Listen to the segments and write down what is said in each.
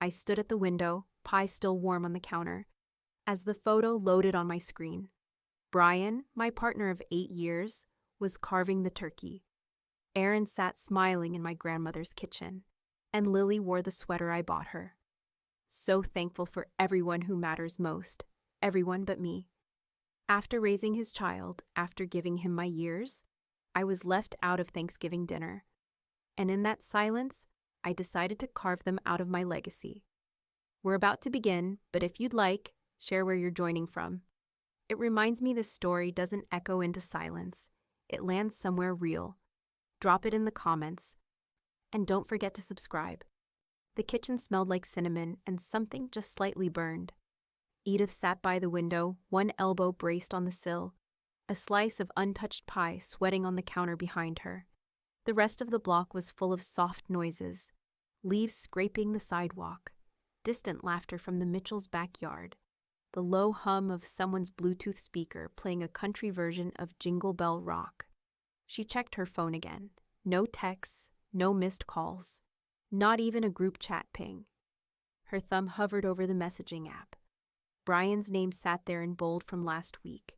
I stood at the window, pie still warm on the counter, as the photo loaded on my screen. Brian, my partner of 8 years, was carving the turkey. Aaron sat smiling in my grandmother's kitchen, and Lily wore the sweater I bought her. So thankful for everyone who matters most, everyone but me. After raising his child, after giving him my years, I was left out of Thanksgiving dinner. And in that silence, I decided to carve them out of my legacy. We're about to begin, but if you'd like, share where you're joining from. It reminds me this story doesn't echo into silence. It lands somewhere real. Drop it in the comments. And don't forget to subscribe. The kitchen smelled like cinnamon and something just slightly burned. Edith sat by the window, one elbow braced on the sill, a slice of untouched pie sweating on the counter behind her. The rest of the block was full of soft noises, leaves scraping the sidewalk, distant laughter from the Mitchells' backyard, the low hum of someone's Bluetooth speaker playing a country version of Jingle Bell Rock. She checked her phone again. No texts, no missed calls, not even a group chat ping. Her thumb hovered over the messaging app. Brian's name sat there in bold from last week,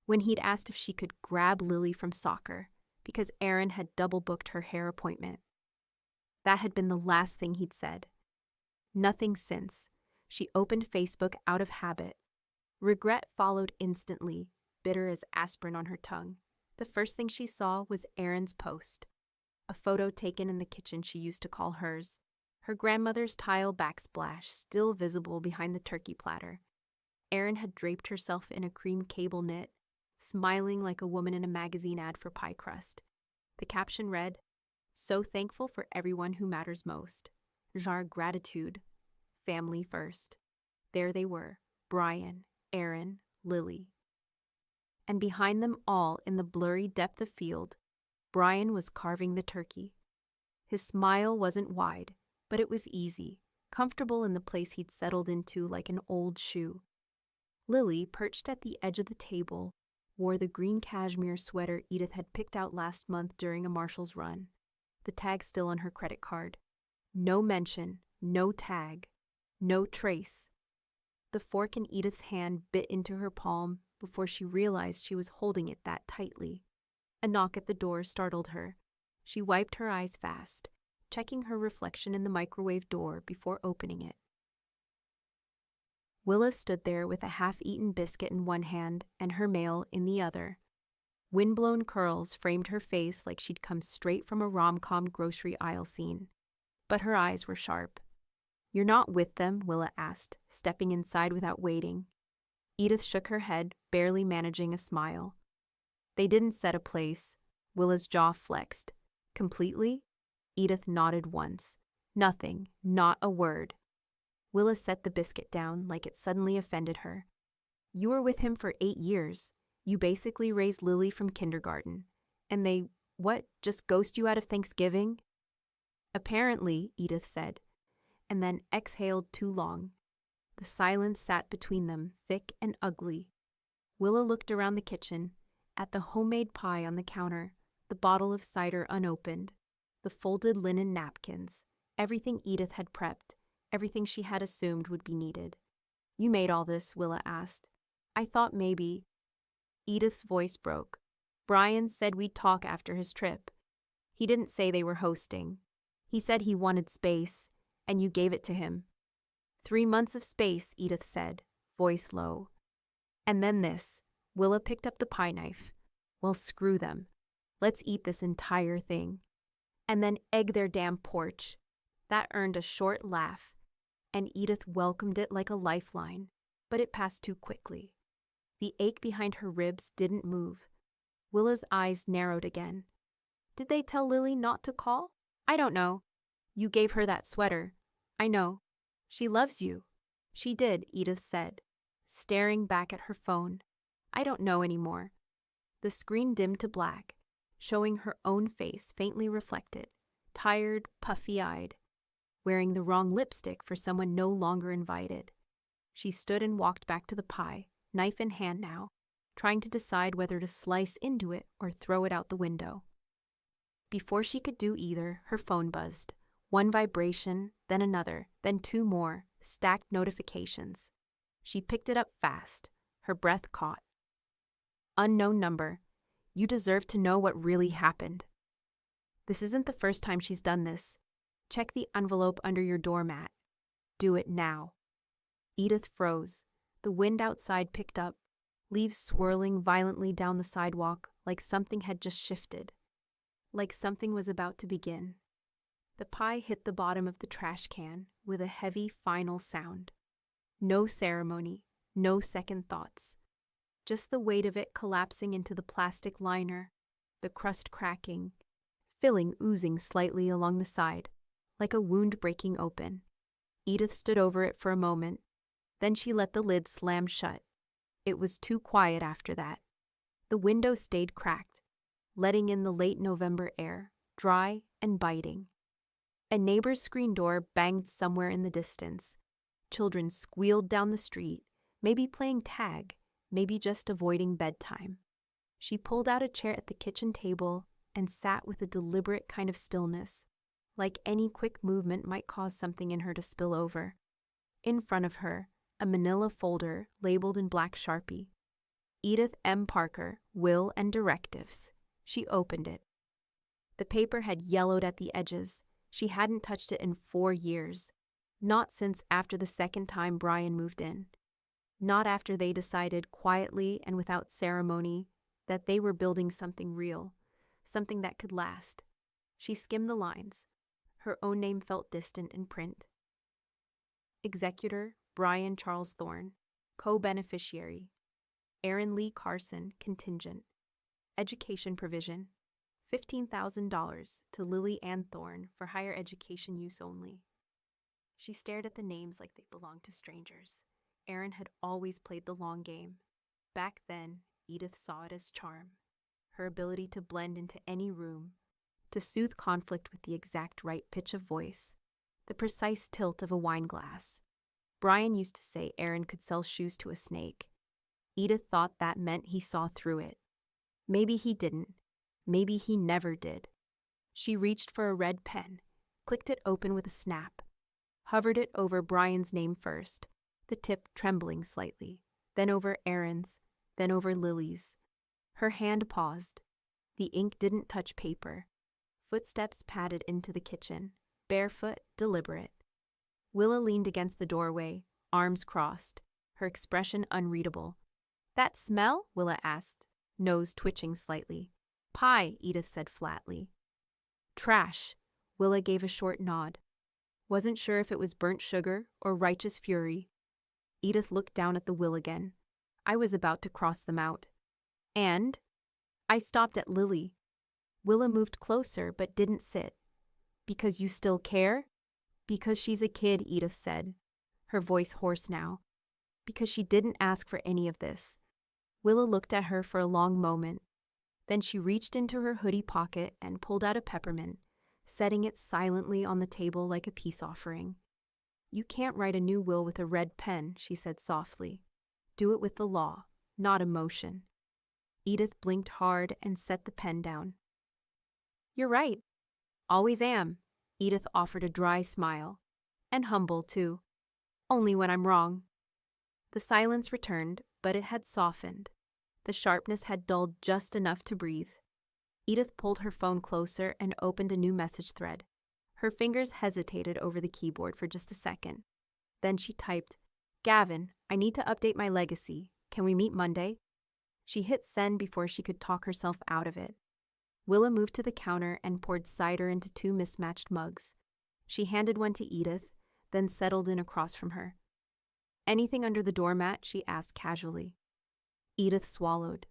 when he'd asked if she could grab Lily from soccer because Aaron had double-booked her hair appointment. That had been the last thing he'd said. Nothing since. She opened Facebook out of habit. Regret followed instantly, bitter as aspirin on her tongue. The first thing she saw was Aaron's post, a photo taken in the kitchen she used to call hers, her grandmother's tile backsplash still visible behind the turkey platter. Aaron had draped herself in a cream cable knit, smiling like a woman in a magazine ad for pie crust. The caption read, "So thankful for everyone who matters most. Genre gratitude. Family first." There they were, Brian, Aaron, Lily. And behind them all, in the blurry depth of field, Brian was carving the turkey. His smile wasn't wide, but it was easy, comfortable in the place he'd settled into like an old shoe. Lily, perched at the edge of the table, wore the green cashmere sweater Edith had picked out last month during a Marshall's run, the tag still on her credit card. No mention, no tag, no trace. The fork in Edith's hand bit into her palm before she realized she was holding it that tightly. A knock at the door startled her. She wiped her eyes fast, checking her reflection in the microwave door before opening it. Willa stood there with a half-eaten biscuit in one hand and her mail in the other. Windblown curls framed her face like she'd come straight from a rom-com grocery aisle scene. But her eyes were sharp. "You're not with them?" Willa asked, stepping inside without waiting. Edith shook her head, barely managing a smile. "They didn't set a place." Willa's jaw flexed. "Completely?" Edith nodded once. "Nothing, not a word." Willa set the biscuit down like it suddenly offended her. "You were with him for 8 years. You basically raised Lily from kindergarten. And they, just ghost you out of Thanksgiving?" "Apparently," Edith said, and then exhaled too long. The silence sat between them, thick and ugly. Willa looked around the kitchen, at the homemade pie on the counter, the bottle of cider unopened, the folded linen napkins, everything Edith had prepped, everything she had assumed would be needed. "You made all this?" Willa asked. "I thought maybe—" Edith's voice broke. "Brian said we'd talk after his trip. He didn't say they were hosting. He said he wanted space, and you gave it to him." 3 months of space," Edith said, voice low. "And then this." Willa picked up the pie knife. "Well, screw them. Let's eat this entire thing. And then egg their damn porch." That earned a short laugh, and Edith welcomed it like a lifeline, but it passed too quickly. The ache behind her ribs didn't move. Willa's eyes narrowed again. "Did they tell Lily not to call?" "I don't know. You gave her that sweater." "I know. She loves you." "She did," Edith said, staring back at her phone. "I don't know anymore." The screen dimmed to black, showing her own face faintly reflected, tired, puffy-eyed, wearing the wrong lipstick for someone no longer invited. She stood and walked back to the pie, knife in hand now, trying to decide whether to slice into it or throw it out the window. Before she could do either, her phone buzzed. One vibration, then another, then two more, stacked notifications. She picked it up fast, her breath caught. Unknown number. You deserve to know what really happened. This isn't the first time she's done this. Check the envelope under your doormat. Do it now. Edith froze. The wind outside picked up, leaves swirling violently down the sidewalk like something had just shifted. Like something was about to begin. The pie hit the bottom of the trash can with a heavy final sound. No ceremony, no second thoughts. Just the weight of it collapsing into the plastic liner, the crust cracking, filling oozing slightly along the side, like a wound breaking open. Edith stood over it for a moment. Then she let the lid slam shut. It was too quiet after that. The window stayed cracked, letting in the late November air, dry and biting. A neighbor's screen door banged somewhere in the distance. Children squealed down the street, maybe playing tag, maybe just avoiding bedtime. She pulled out a chair at the kitchen table and sat with a deliberate kind of stillness, like any quick movement might cause something in her to spill over. In front of her, a manila folder labeled in black Sharpie. Edith M. Parker, Will and Directives. She opened it. The paper had yellowed at the edges. She hadn't touched it in 4 years. Not since after the second time Brian moved in. Not after they decided quietly and without ceremony that they were building something real, something that could last. She skimmed the lines. Her own name felt distant in print. Executor, Brian Charles Thorne. Co-beneficiary, Aaron Lee Carson, contingent. Education provision, $15,000 to Lily Ann Thorne for higher education use only. She stared at the names like they belonged to strangers. Aaron had always played the long game. Back then, Edith saw it as charm. Her ability to blend into any room, to soothe conflict with the exact right pitch of voice, the precise tilt of a wine glass. Brian used to say Aaron could sell shoes to a snake. Edith thought that meant he saw through it. Maybe he didn't. Maybe he never did. She reached for a red pen, clicked it open with a snap, hovered it over Brian's name first, the tip trembling slightly, then over Aaron's, then over Lily's. Her hand paused. The ink didn't touch paper. Footsteps padded into the kitchen, barefoot, deliberate. Willa leaned against the doorway, arms crossed, her expression unreadable. "That smell?" Willa asked, nose twitching slightly. "Pie," Edith said flatly. "Trash." Willa gave a short nod. Wasn't sure if it was burnt sugar or righteous fury. Edith looked down at the will again. I was about to cross them out. And I stopped at Lily. Willa moved closer but didn't sit. "Because you still care?" "Because she's a kid," Edith said, her voice hoarse now. "Because she didn't ask for any of this." Willa looked at her for a long moment. Then she reached into her hoodie pocket and pulled out a peppermint, setting it silently on the table like a peace offering. "You can't write a new will with a red pen," she said softly. "Do it with the law, not emotion." Edith blinked hard and set the pen down. "You're right. Always am." Edith offered a dry smile. "And humble, too. Only when I'm wrong." The silence returned, but it had softened. The sharpness had dulled just enough to breathe. Edith pulled her phone closer and opened a new message thread. Her fingers hesitated over the keyboard for just a second. Then she typed, "Gavin, I need to update my legacy. Can we meet Monday?" She hit send before she could talk herself out of it. Willa moved to the counter and poured cider into 2 mismatched mugs. She handed one to Edith, then settled in across from her. "Anything under the doormat?" she asked casually. Edith swallowed.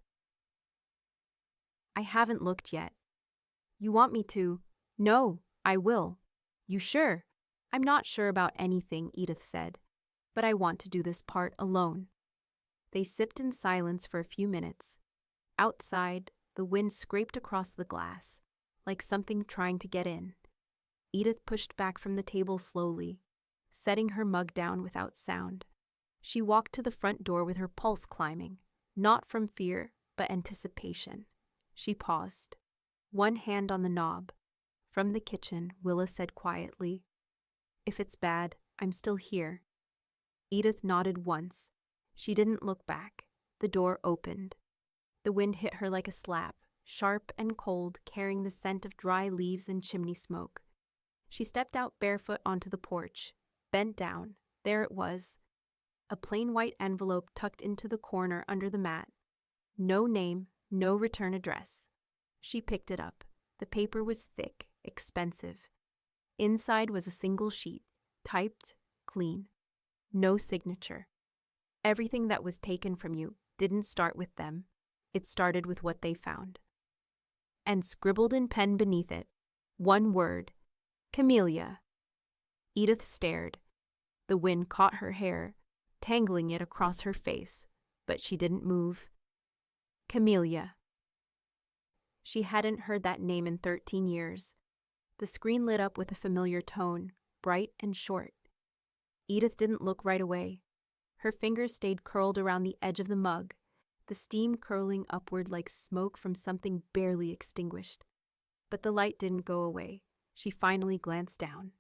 "I haven't looked yet." "You want me to?" "No, I will." "You sure?" "I'm not sure about anything," Edith said, "but I want to do this part alone." They sipped in silence for a few minutes. Outside, the wind scraped across the glass, like something trying to get in. Edith pushed back from the table slowly, setting her mug down without sound. She walked to the front door with her pulse climbing, not from fear, but anticipation. She paused, one hand on the knob. From the kitchen, Willa said quietly, "If it's bad, I'm still here." Edith nodded once. She didn't look back. The door opened. The wind hit her like a slap, sharp and cold, carrying the scent of dry leaves and chimney smoke. She stepped out barefoot onto the porch, bent down. There it was. A plain white envelope tucked into the corner under the mat. No name, no return address. She picked it up. The paper was thick, expensive. Inside was a single sheet, typed, clean. No signature. Everything that was taken from you didn't start with them. It started with what they found. And scribbled in pen beneath it, one word, Camellia. Edith stared. The wind caught her hair, tangling it across her face, but she didn't move. Camellia. She hadn't heard that name in 13 years. The screen lit up with a familiar tone, bright and short. Edith didn't look right away. Her fingers stayed curled around the edge of the mug, the steam curling upward like smoke from something barely extinguished. But the light didn't go away. She finally glanced down.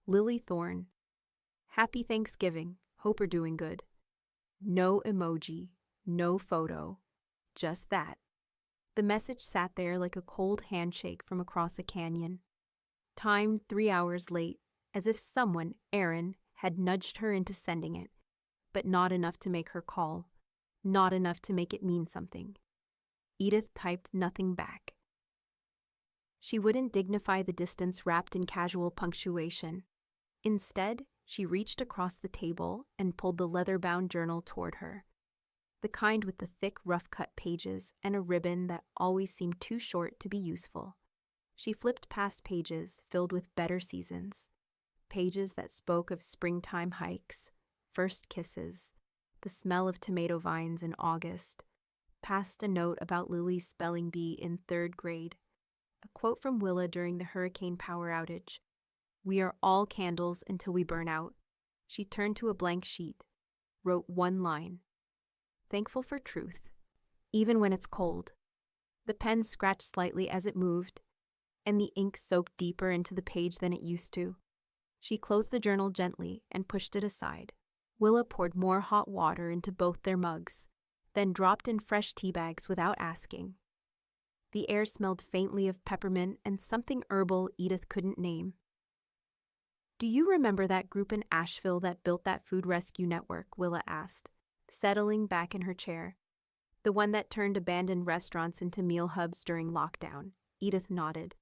Lily Thorne. Happy Thanksgiving. Hope you're doing good. No emoji, no photo, just that. The message sat there like a cold handshake from across a canyon. Timed 3 hours late, as if someone, Aaron, had nudged her into sending it, but not enough to make her call, not enough to make it mean something. Edith typed nothing back. She wouldn't dignify the distance wrapped in casual punctuation. Instead, she reached across the table and pulled the leather-bound journal toward her. The kind with the thick, rough-cut pages and a ribbon that always seemed too short to be useful. She flipped past pages filled with better seasons. Pages that spoke of springtime hikes, first kisses, the smell of tomato vines in August, past a note about Lily's spelling bee in 3rd grade, a quote from Willa during the hurricane power outage. "We are all candles until we burn out." She turned to a blank sheet, wrote one line. "Thankful for truth, even when it's cold." The pen scratched slightly as it moved, and the ink soaked deeper into the page than it used to. She closed the journal gently and pushed it aside. Willa poured more hot water into both their mugs, then dropped in fresh tea bags without asking. The air smelled faintly of peppermint and something herbal Edith couldn't name. "Do you remember that group in Asheville that built that food rescue network?" Willa asked, settling back in her chair. "The one that turned abandoned restaurants into meal hubs during lockdown." Edith nodded.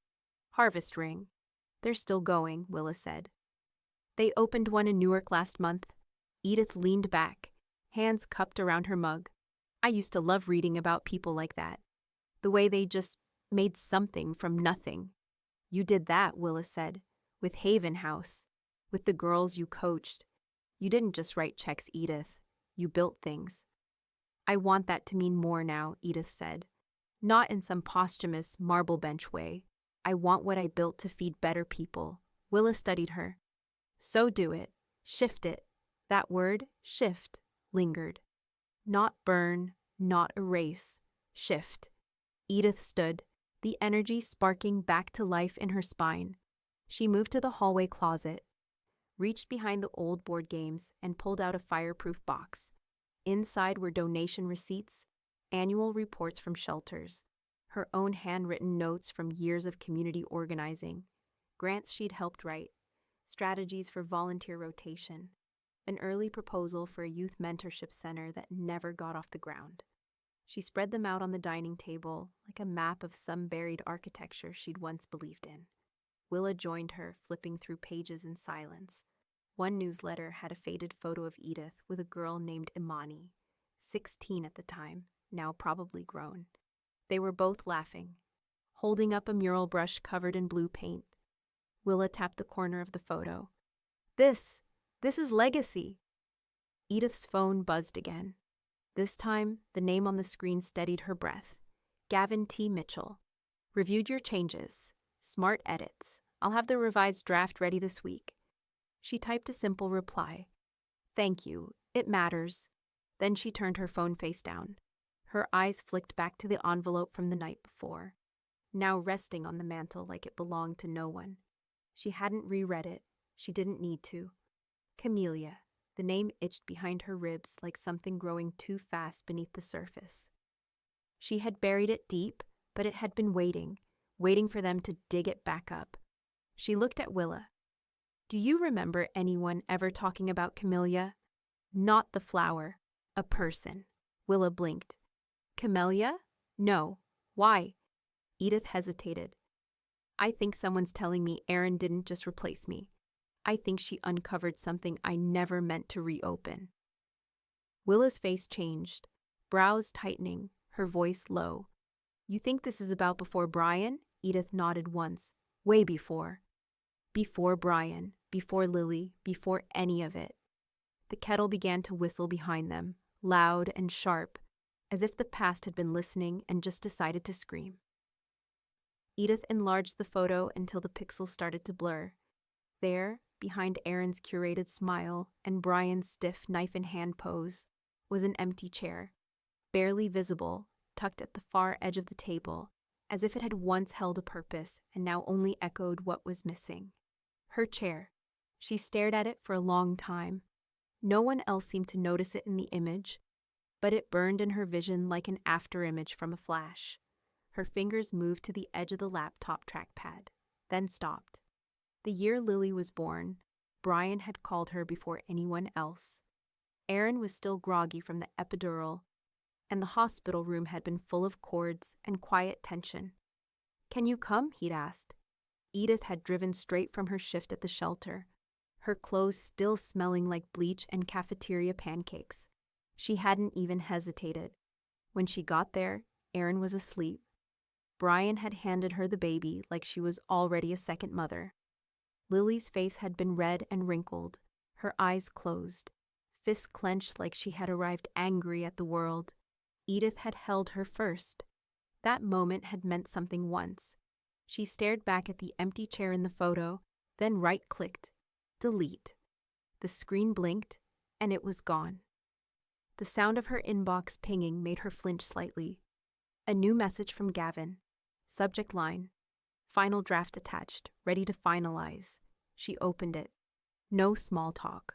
"Harvest Ring. They're still going," Willa said. "They opened one in Newark last month." Edith leaned back, hands cupped around her mug. "I used to love reading about people like that. The way they just made something from nothing." "You did that," Willa said, "with Haven House, with the girls you coached. You didn't just write checks, Edith. You built things." "I want that to mean more now," Edith said. "Not in some posthumous marble bench way. I want what I built to feed better people." Willa studied her. "So do it. Shift it." That word, shift, lingered. Not burn, not erase. Shift. Edith stood, the energy sparking back to life in her spine. She moved to the hallway closet, reached behind the old board games, and pulled out a fireproof box. Inside were donation receipts, annual reports from shelters, her own handwritten notes from years of community organizing, grants she'd helped write, strategies for volunteer rotation, an early proposal for a youth mentorship center that never got off the ground. She spread them out on the dining table like a map of some buried architecture she'd once believed in. Willa joined her, flipping through pages in silence. One newsletter had a faded photo of Edith with a girl named Imani, 16 at the time, now probably grown. They were both laughing, holding up a mural brush covered in blue paint. Willa tapped the corner of the photo. This is legacy." Edith's phone buzzed again. This time, the name on the screen steadied her breath. "Gavin T. Mitchell. Reviewed your changes. Smart edits. I'll have the revised draft ready this week." She typed a simple reply. "Thank you. It matters." Then she turned her phone face down. Her eyes flicked back to the envelope from the night before. now resting on the mantel like it belonged to no one. She hadn't reread it. She didn't need to. Camellia. The name itched behind her ribs like something growing too fast beneath the surface. She had buried it deep, but it had been waiting for them to dig it back up. She looked at Willa. Do you remember anyone ever talking about Camellia? Not the flower, a person. Willa blinked. Camellia? No. Why? Edith hesitated. I think someone's telling me Erin didn't just replace me. I think she uncovered something I never meant to reopen. Willa's face changed, brows tightening, her voice low. You think this is about before Brian? Edith nodded once. Way before. Before Brian, before Lily, before any of it. The kettle began to whistle behind them, loud and sharp, as if the past had been listening and just decided to scream. Edith enlarged the photo until the pixels started to blur. There, behind Erin's curated smile and Brian's stiff knife-in-hand pose, was an empty chair, barely visible, tucked at the far edge of the table, as if it had once held a purpose and now only echoed what was missing. Her chair. She stared at it for a long time. No one else seemed to notice it in the image, but it burned in her vision like an afterimage from a flash. Her fingers moved to the edge of the laptop trackpad, then stopped. The year Lily was born, Brian had called her before anyone else. Erin was still groggy from the epidural, and the hospital room had been full of cords and quiet tension. Can you come? He'd asked. Edith had driven straight from her shift at the shelter, her clothes still smelling like bleach and cafeteria pancakes. She hadn't even hesitated. When she got there, Erin was asleep. Brian had handed her the baby like she was already a second mother. Lily's face had been red and wrinkled, her eyes closed, fists clenched like she had arrived angry at the world. Edith had held her first. That moment had meant something once. She stared back at the empty chair in the photo, then right-clicked. Delete. The screen blinked, and it was gone. The sound of her inbox pinging made her flinch slightly. A new message from Gavin. Subject line. Final draft attached, ready to finalize. She opened it. No small talk.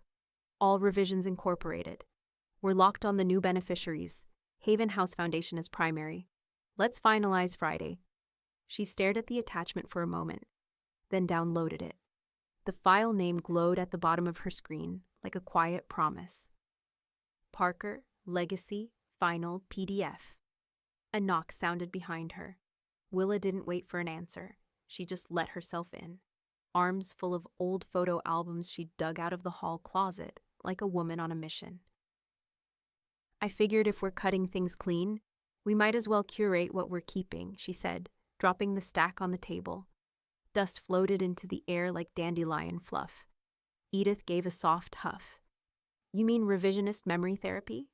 All revisions incorporated. We're locked on the new beneficiaries. Haven House Foundation is primary. Let's finalize Friday. She stared at the attachment for a moment, then downloaded it. The file name glowed at the bottom of her screen, like a quiet promise. Parker, Legacy, Final, PDF. A knock sounded behind her. Willa didn't wait for an answer. She just let herself in, arms full of old photo albums she'd dug out of the hall closet, like a woman on a mission. I figured if we're cutting things clean, we might as well curate what we're keeping, she said, dropping the stack on the table. Dust floated into the air like dandelion fluff. Edith gave a soft huff. You mean revisionist memory therapy?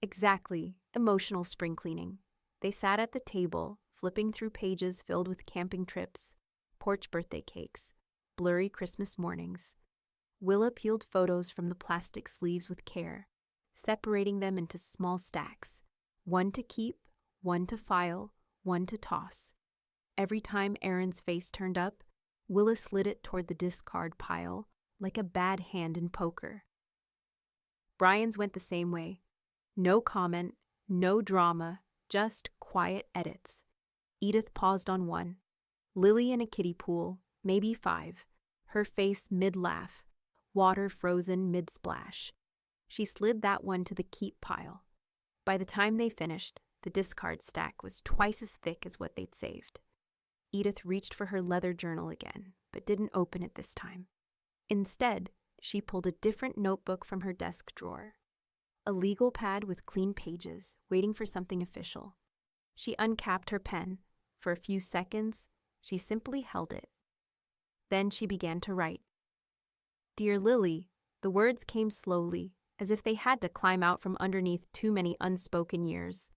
Exactly, emotional spring cleaning. They sat at the table, flipping through pages filled with camping trips, porch birthday cakes, blurry Christmas mornings. Willa peeled photos from the plastic sleeves with care, separating them into small stacks, one to keep, one to file, one to toss. Every time Erin's face turned up, Willa slid it toward the discard pile, like a bad hand in poker. Brian's went the same way. No comment, no drama, just quiet edits. Edith paused on one. Lily in a kiddie pool, maybe 5, her face mid-laugh, water frozen mid-splash. She slid that one to the keep pile. By the time they finished, the discard stack was twice as thick as what they'd saved. Edith reached for her leather journal again, but didn't open it this time. Instead, she pulled a different notebook from her desk drawer. A legal pad with clean pages, waiting for something official. She uncapped her pen. For a few seconds, she simply held it. Then she began to write. Dear Lily, the words came slowly, as if they had to climb out from underneath too many unspoken years.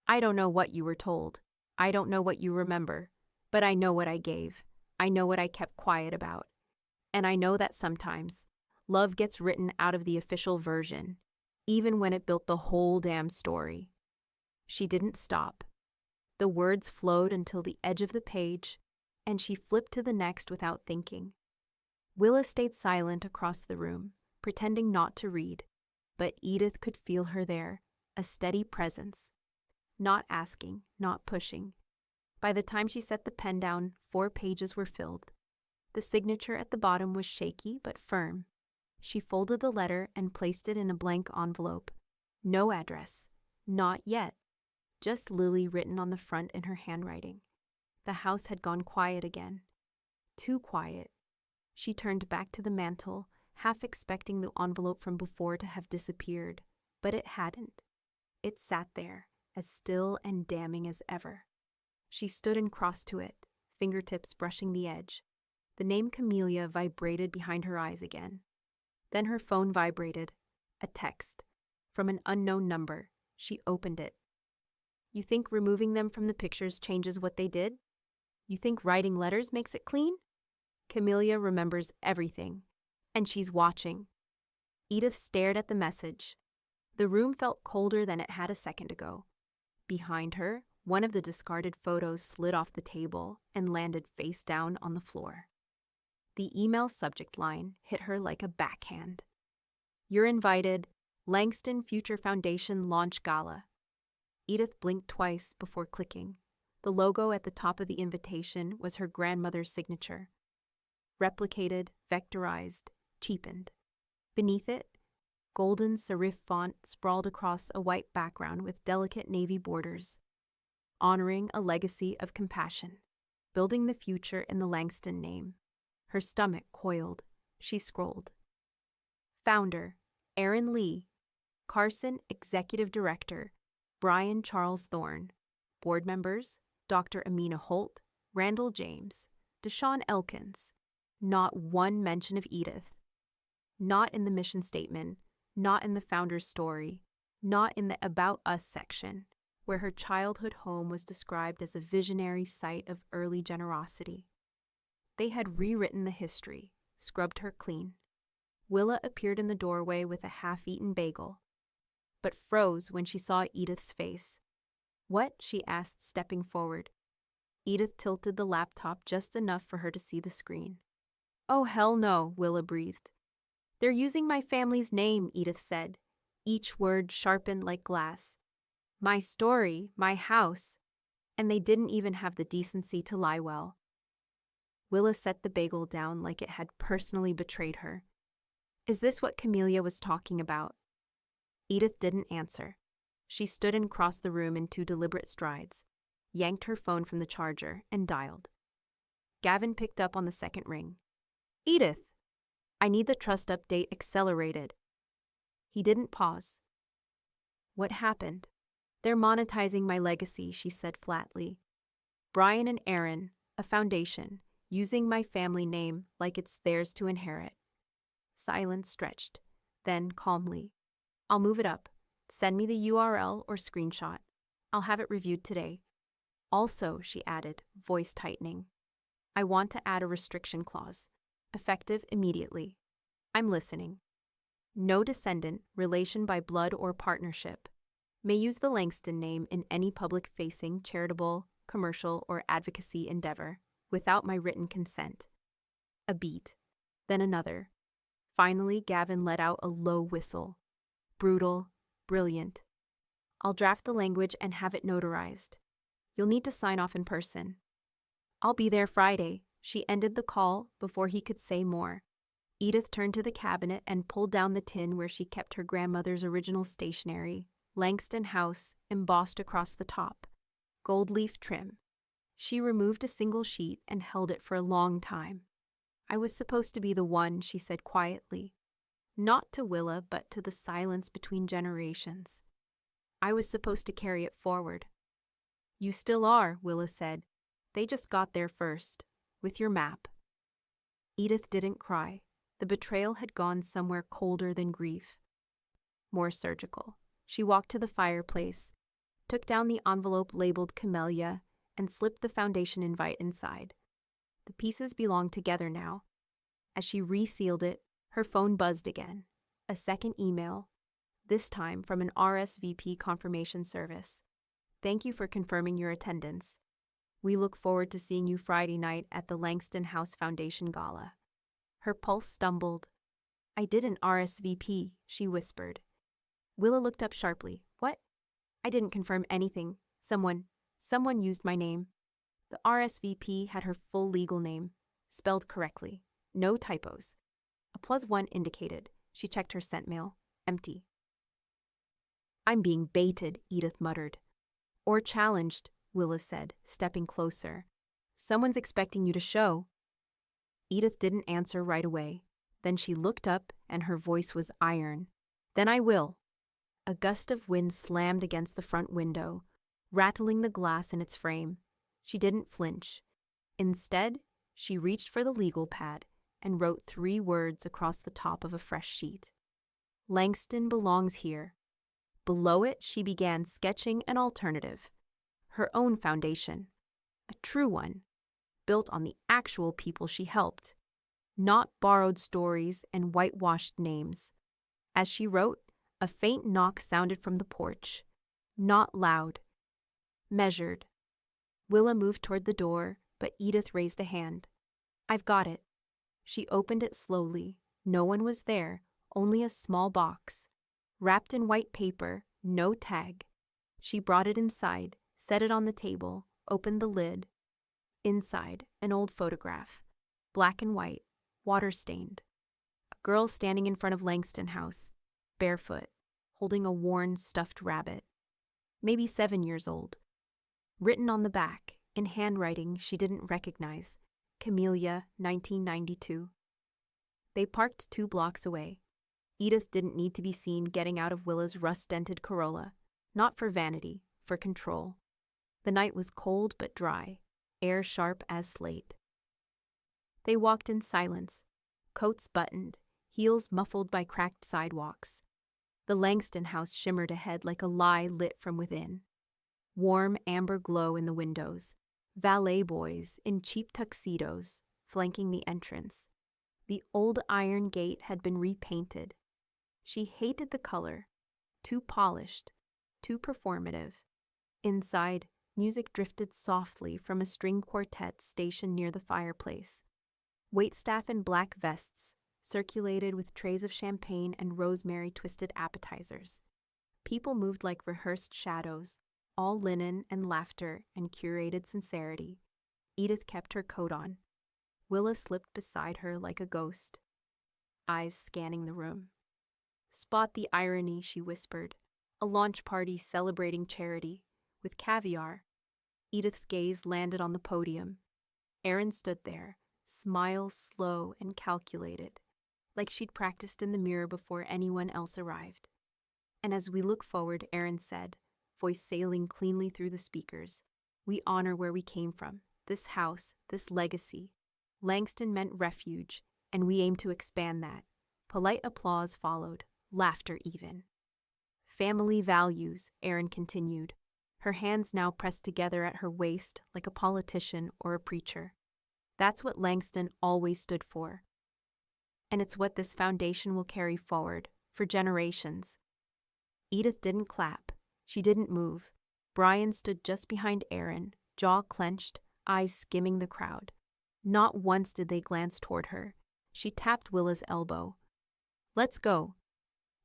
I don't know what you were told. I don't know what you remember. But I know what I gave. I know what I kept quiet about. And I know that sometimes, love gets written out of the official version, even when it built the whole damn story. She didn't stop. The words flowed until the edge of the page, and she flipped to the next without thinking. Willa stayed silent across the room, pretending not to read, but Edith could feel her there, a steady presence. Not asking, not pushing. By the time she set the pen down, 4 pages were filled. The signature at the bottom was shaky but firm. She folded the letter and placed it in a blank envelope. No address. Not yet. Just Lily written on the front in her handwriting. The house had gone quiet again. Too quiet. She turned back to the mantel, half expecting the envelope from before to have disappeared, but it hadn't. It sat there, as still and damning as ever. She stood and crossed to it, fingertips brushing the edge. The name Camellia vibrated behind her eyes again. Then her phone vibrated. A text. From an unknown number. She opened it. You think removing them from the pictures changes what they did? You think writing letters makes it clean? Camellia remembers everything. And she's watching. Edith stared at the message. The room felt colder than it had a second ago. Behind her, one of the discarded photos slid off the table and landed face down on the floor. The email subject line hit her like a backhand. You're invited. Langston Future Foundation Launch Gala. Edith blinked twice before clicking. The logo at the top of the invitation was her grandmother's signature. Replicated, vectorized, cheapened. Beneath it, golden serif font sprawled across a white background with delicate navy borders. Honoring a legacy of compassion. Building the future in the Langston name. Her stomach coiled. She scrolled. Founder, Aaron Lee. Carson, Executive Director, Brian Charles Thorne. Board members, Dr. Amina Holt, Randall James, Deshaun Elkins. Not one mention of Edith. Not in the mission statement, not in the founder's story, not in the About Us section, where her childhood home was described as a visionary site of early generosity. They had rewritten the history, scrubbed her clean. Willa appeared in the doorway with a half-eaten bagel, but froze when she saw Edith's face. What? She asked, stepping forward. Edith tilted the laptop just enough for her to see the screen. Oh, hell no, Willa breathed. They're using my family's name, Edith said, each word sharpened like glass. My story, my house, and they didn't even have the decency to lie well. Willa set the bagel down like it had personally betrayed her. Is this what Camellia was talking about? Edith didn't answer. She stood and crossed the room in 2 deliberate strides, yanked her phone from the charger, and dialed. Gavin picked up on the second ring. Edith! I need the trust update accelerated. He didn't pause. What happened? They're monetizing my legacy, she said flatly. Brian and Aaron, a foundation, using my family name like it's theirs to inherit. Silence stretched, then calmly. I'll move it up. Send me the URL or screenshot. I'll have it reviewed today. Also, she added, voice tightening, I want to add a restriction clause, effective immediately. I'm listening. No descendant, relation by blood or partnership, may use the Langston name in any public-facing, charitable, commercial, or advocacy endeavor without my written consent. A beat, then another. Finally, Gavin let out a low whistle. Brutal, brilliant. I'll draft the language and have it notarized. You'll need to sign off in person. I'll be there Friday. She ended the call before he could say more. Edith turned to the cabinet and pulled down the tin where she kept her grandmother's original stationery, Langston House, embossed across the top, gold leaf trim. She removed a single sheet and held it for a long time. I was supposed to be the one, she said quietly. Not to Willa, but to the silence between generations. I was supposed to carry it forward. You still are, Willa said. They just got there first, with your map. Edith didn't cry. The betrayal had gone somewhere colder than grief. More surgical. She walked to the fireplace, took down the envelope labeled Camellia, and slipped the foundation invite inside. The pieces belonged together now. As she resealed it, her phone buzzed again. A second email, this time from an RSVP confirmation service. Thank you for confirming your attendance. We look forward to seeing you Friday night at the Langston House Foundation Gala. Her pulse stumbled. I didn't RSVP, she whispered. Willa looked up sharply. What? I didn't confirm anything. Someone used my name. The RSVP had her full legal name, spelled correctly. No typos. A +1 indicated. She checked her sent mail. Empty. I'm being baited, Edith muttered. Or challenged, Willa said, stepping closer. Someone's expecting you to show. Edith didn't answer right away. Then she looked up and her voice was iron. Then I will. A gust of wind slammed against the front window, rattling the glass in its frame. She didn't flinch. Instead, she reached for the legal pad and wrote 3 words across the top of a fresh sheet. Langston belongs here. Below it, she began sketching an alternative. Her own foundation. A true one. Built on the actual people she helped. Not borrowed stories and whitewashed names. As she wrote, a faint knock sounded from the porch. Not loud. Measured. Willa moved toward the door, but Edith raised a hand. I've got it. She opened it slowly. No one was there, only a small box. Wrapped in white paper, no tag. She brought it inside, set it on the table, opened the lid. Inside, an old photograph. Black and white, water-stained. A girl standing in front of Langston House, barefoot, holding a worn, stuffed rabbit. Maybe 7 years old. Written on the back, in handwriting she didn't recognize, Camellia, 1992. They parked 2 blocks away. Edith didn't need to be seen getting out of Willa's rust-dented Corolla, not for vanity, for control. The night was cold but dry, air sharp as slate. They walked in silence, coats buttoned, heels muffled by cracked sidewalks. The Langston house shimmered ahead like a lie lit from within. Warm amber glow in the windows, valet boys in cheap tuxedos flanking the entrance. The old iron gate had been repainted. She hated the color, too polished, too performative. Inside, music drifted softly from a string quartet stationed near the fireplace. Waitstaff in black vests circulated with trays of champagne and rosemary twisted appetizers. People moved like rehearsed shadows, all linen and laughter and curated sincerity. Edith kept her coat on. Willa slipped beside her like a ghost, eyes scanning the room. Spot the irony, she whispered. A launch party celebrating charity, with caviar. Edith's gaze landed on the podium. Erin stood there, smile slow and calculated, like she'd practiced in the mirror before anyone else arrived. And as we look forward, Erin said, voice sailing cleanly through the speakers, we honor where we came from, this house, this legacy. Langston meant refuge, and we aim to expand that. Polite applause followed, laughter even. Family values, Erin continued, her hands now pressed together at her waist like a politician or a preacher. That's what Langston always stood for. And it's what this foundation will carry forward, for generations. Edith didn't clap. She didn't move. Brian stood just behind Erin, jaw clenched, eyes skimming the crowd. Not once did they glance toward her. She tapped Willa's elbow. Let's go.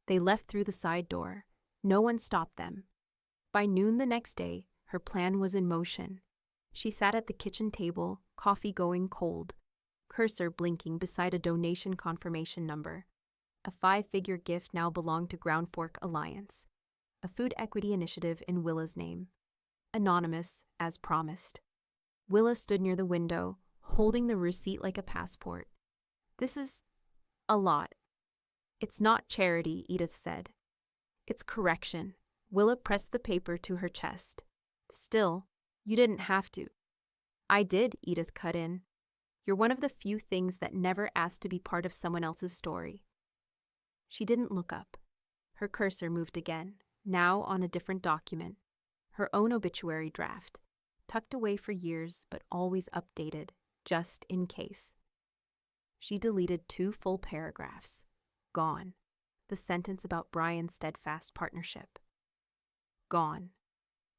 They left through the side door. No one stopped them. By noon the next day, her plan was in motion. She sat at the kitchen table, coffee going cold, cursor blinking beside a donation confirmation number. A 5-figure gift now belonged to Ground Fork Alliance, a food equity initiative in Willa's name. Anonymous, as promised. Willa stood near the window, holding the receipt like a passport. This is a lot. It's not charity, Edith said. It's correction. Willa pressed the paper to her chest. Still, you didn't have to. I did, Edith cut in. You're one of the few things that never asked to be part of someone else's story. She didn't look up. Her cursor moved again, now on a different document. Her own obituary draft, tucked away for years but always updated, just in case. She deleted 2 full paragraphs. Gone. The sentence about Brian's steadfast partnership. Gone.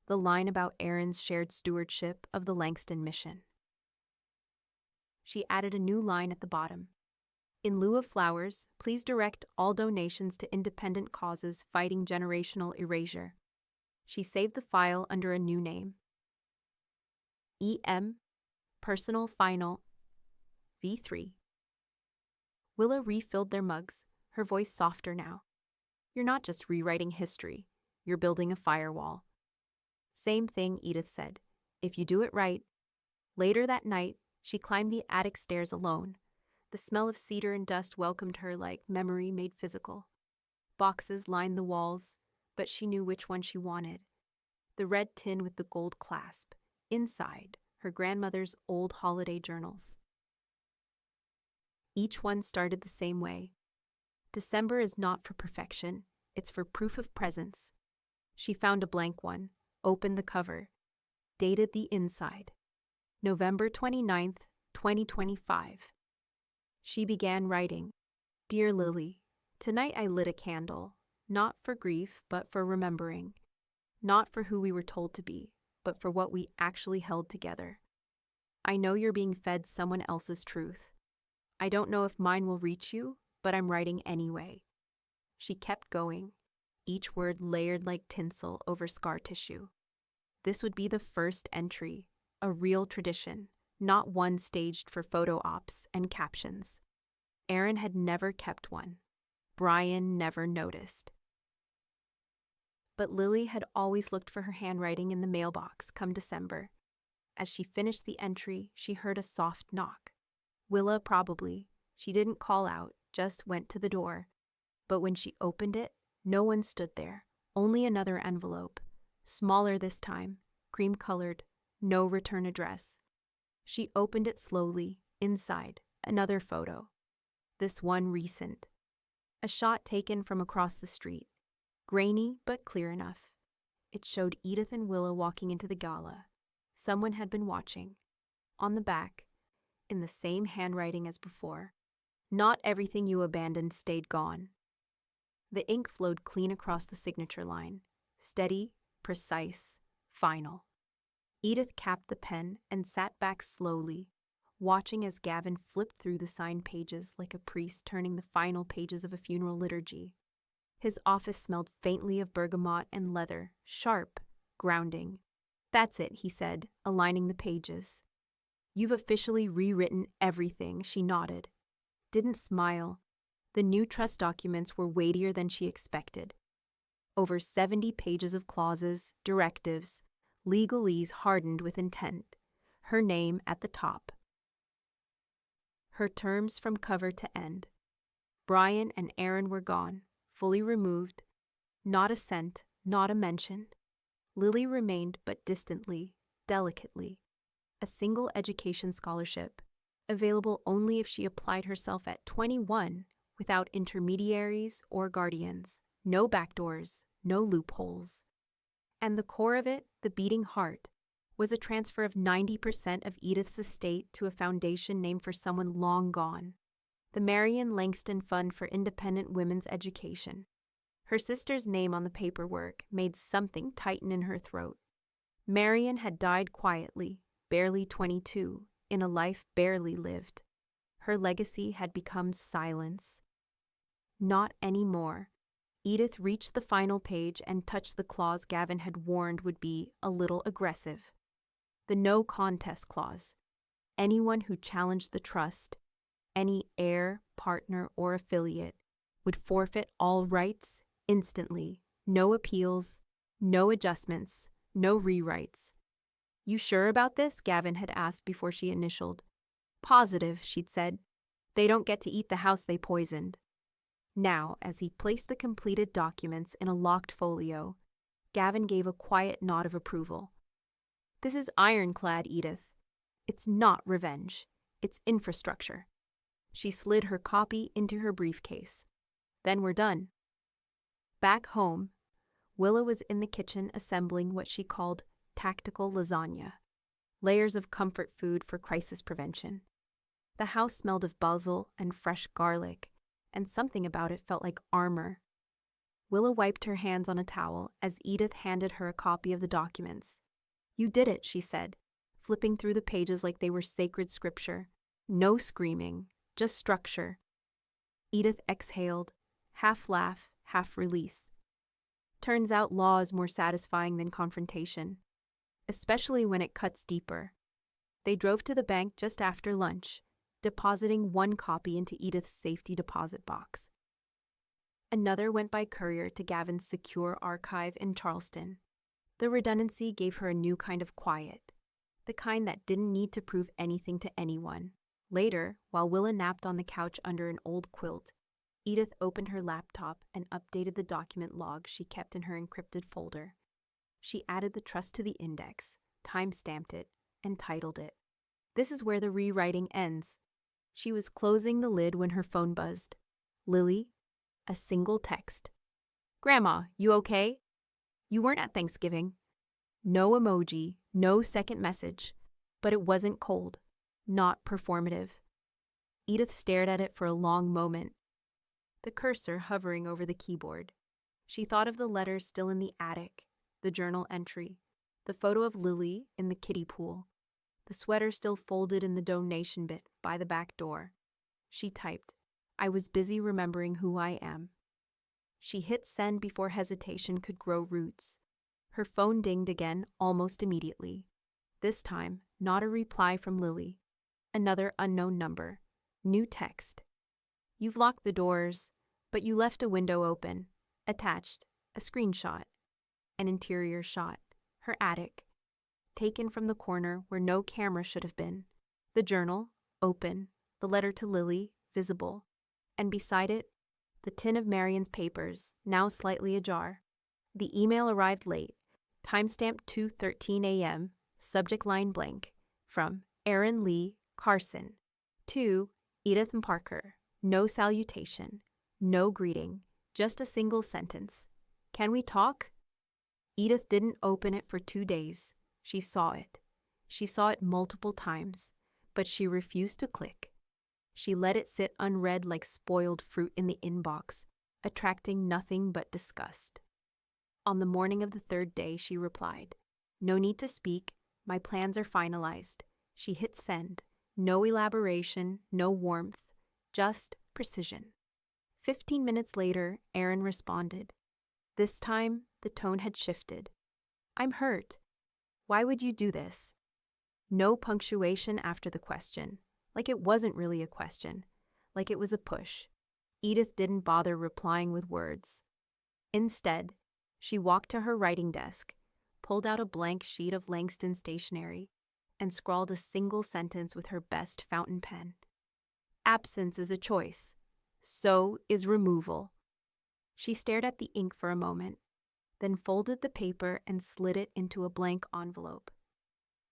the line about Erin's shared stewardship of the Langston mission. She added a new line at the bottom. In lieu of flowers, please direct all donations to independent causes fighting generational erasure. She saved the file under a new name. EM, Personal Final, V3. Willa refilled their mugs, her voice softer now. You're not just rewriting history, you're building a firewall. Same thing, Edith said. If you do it right. Later that night, she climbed the attic stairs alone. The smell of cedar and dust welcomed her like memory made physical. Boxes lined the walls, but she knew which one she wanted. The red tin with the gold clasp. Inside, her grandmother's old holiday journals. Each one started the same way. December is not for perfection, it's for proof of presence. She found a blank one, opened the cover, dated the inside. November 29th, 2025. She began writing. Dear Lily, tonight I lit a candle, not for grief, but for remembering. Not for who we were told to be, but for what we actually held together. I know you're being fed someone else's truth. I don't know if mine will reach you, but I'm writing anyway. She kept going, each word layered like tinsel over scar tissue. This would be the first entry, a real tradition, not one staged for photo ops and captions. Erin had never kept one. Brian never noticed. But Lily had always looked for her handwriting in the mailbox come December. As she finished the entry, she heard a soft knock. Willa, probably. She didn't call out, just went to the door. But when she opened it, no one stood there, only another envelope. Smaller this time, cream-colored, no return address. She opened it slowly. Inside, another photo. This one recent. A shot taken from across the street. Grainy, but clear enough. It showed Edith and Willa walking into the gala. Someone had been watching. On the back, in the same handwriting as before, not everything you abandoned stayed gone. The ink flowed clean across the signature line. Steady, precise, final. Edith capped the pen and sat back slowly, watching as Gavin flipped through the signed pages like a priest turning the final pages of a funeral liturgy. His office smelled faintly of bergamot and leather, sharp, grounding. That's it, he said, aligning the pages. You've officially rewritten everything, she nodded. Didn't smile. The new trust documents were weightier than she expected. Over 70 pages of clauses, directives, legalese hardened with intent. Her name at the top. Her terms from cover to end. Brian and Erin were gone, fully removed. Not a cent, not a mention. Lily remained but distantly, delicately. A single education scholarship, available only if she applied herself at 21, without intermediaries or guardians. No backdoors, no loopholes. And the core of it, the beating heart, was a transfer of 90% of Edith's estate to a foundation named for someone long gone, the Marion Langston Fund for Independent Women's Education. Her sister's name on the paperwork made something tighten in her throat. Marion had died quietly, barely 22, in a life barely lived. Her legacy had become silence. Not anymore. Edith reached the final page and touched the clause Gavin had warned would be a little aggressive. The no contest clause. Anyone who challenged the trust, any heir, partner, or affiliate, would forfeit all rights instantly. No appeals, no adjustments, no rewrites. You sure about this? Gavin had asked before she initialed. Positive, she'd said. They don't get to eat the house they poisoned. Now, as he placed the completed documents in a locked folio, Gavin gave a quiet nod of approval. This is ironclad, Edith. It's not revenge. It's infrastructure. She slid her copy into her briefcase. Then we're done. Back home, Willa was in the kitchen assembling what she called tactical lasagna, layers of comfort food for crisis prevention. The house smelled of basil and fresh garlic, and something about it felt like armor. Willa wiped her hands on a towel as Edith handed her a copy of the documents. "You did it," she said, flipping through the pages like they were sacred scripture. No screaming, just structure. Edith exhaled, half laugh, half release. Turns out law is more satisfying than confrontation, especially when it cuts deeper. They drove to the bank just after lunch, depositing one copy into Edith's safety deposit box. Another went by courier to Gavin's secure archive in Charleston. The redundancy gave her a new kind of quiet, the kind that didn't need to prove anything to anyone. Later, while Willa napped on the couch under an old quilt, Edith opened her laptop and updated the document log she kept in her encrypted folder. She added the trust to the index, time-stamped it, and titled it. This is where the rewriting ends. She was closing the lid when her phone buzzed. Lily, a single text. "Grandma, you okay? You weren't at Thanksgiving." No emoji, no second message, but it wasn't cold, not performative. Edith stared at it for a long moment, the cursor hovering over the keyboard. She thought of the letters still in the attic, the journal entry, the photo of Lily in the kiddie pool, the sweater still folded in the donation bit by the back door. She typed, "I was busy remembering who I am." She hit send before hesitation could grow roots. Her phone dinged again almost immediately. This time, not a reply from Lily. Another unknown number. New text. "You've locked the doors, but you left a window open." Attached, a screenshot. An interior shot. Her attic. Taken from the corner where no camera should have been. The journal, open. The letter to Lily, visible. And beside it, the tin of Marion's papers, now slightly ajar. The email arrived late. Timestamp 2:13 a.m., subject line blank. From Aaron Lee Carson. To Edith and Parker. No salutation. No greeting. Just a single sentence. "Can we talk?" Edith didn't open it for 2 days. She saw it. She saw it multiple times, but she refused to click. She let it sit unread like spoiled fruit in the inbox, attracting nothing but disgust. On the morning of the third day, she replied, "No need to speak. My plans are finalized." She hit send. No elaboration, no warmth, just precision. 15 minutes later, Aaron responded. This time, the tone had shifted. "I'm hurt. Why would you do this?" No punctuation after the question, like it wasn't really a question, like it was a push. Edith didn't bother replying with words. Instead, she walked to her writing desk, pulled out a blank sheet of Langston stationery, and scrawled a single sentence with her best fountain pen. "Absence is a choice. So is removal." She stared at the ink for a moment, then folded the paper and slid it into a blank envelope.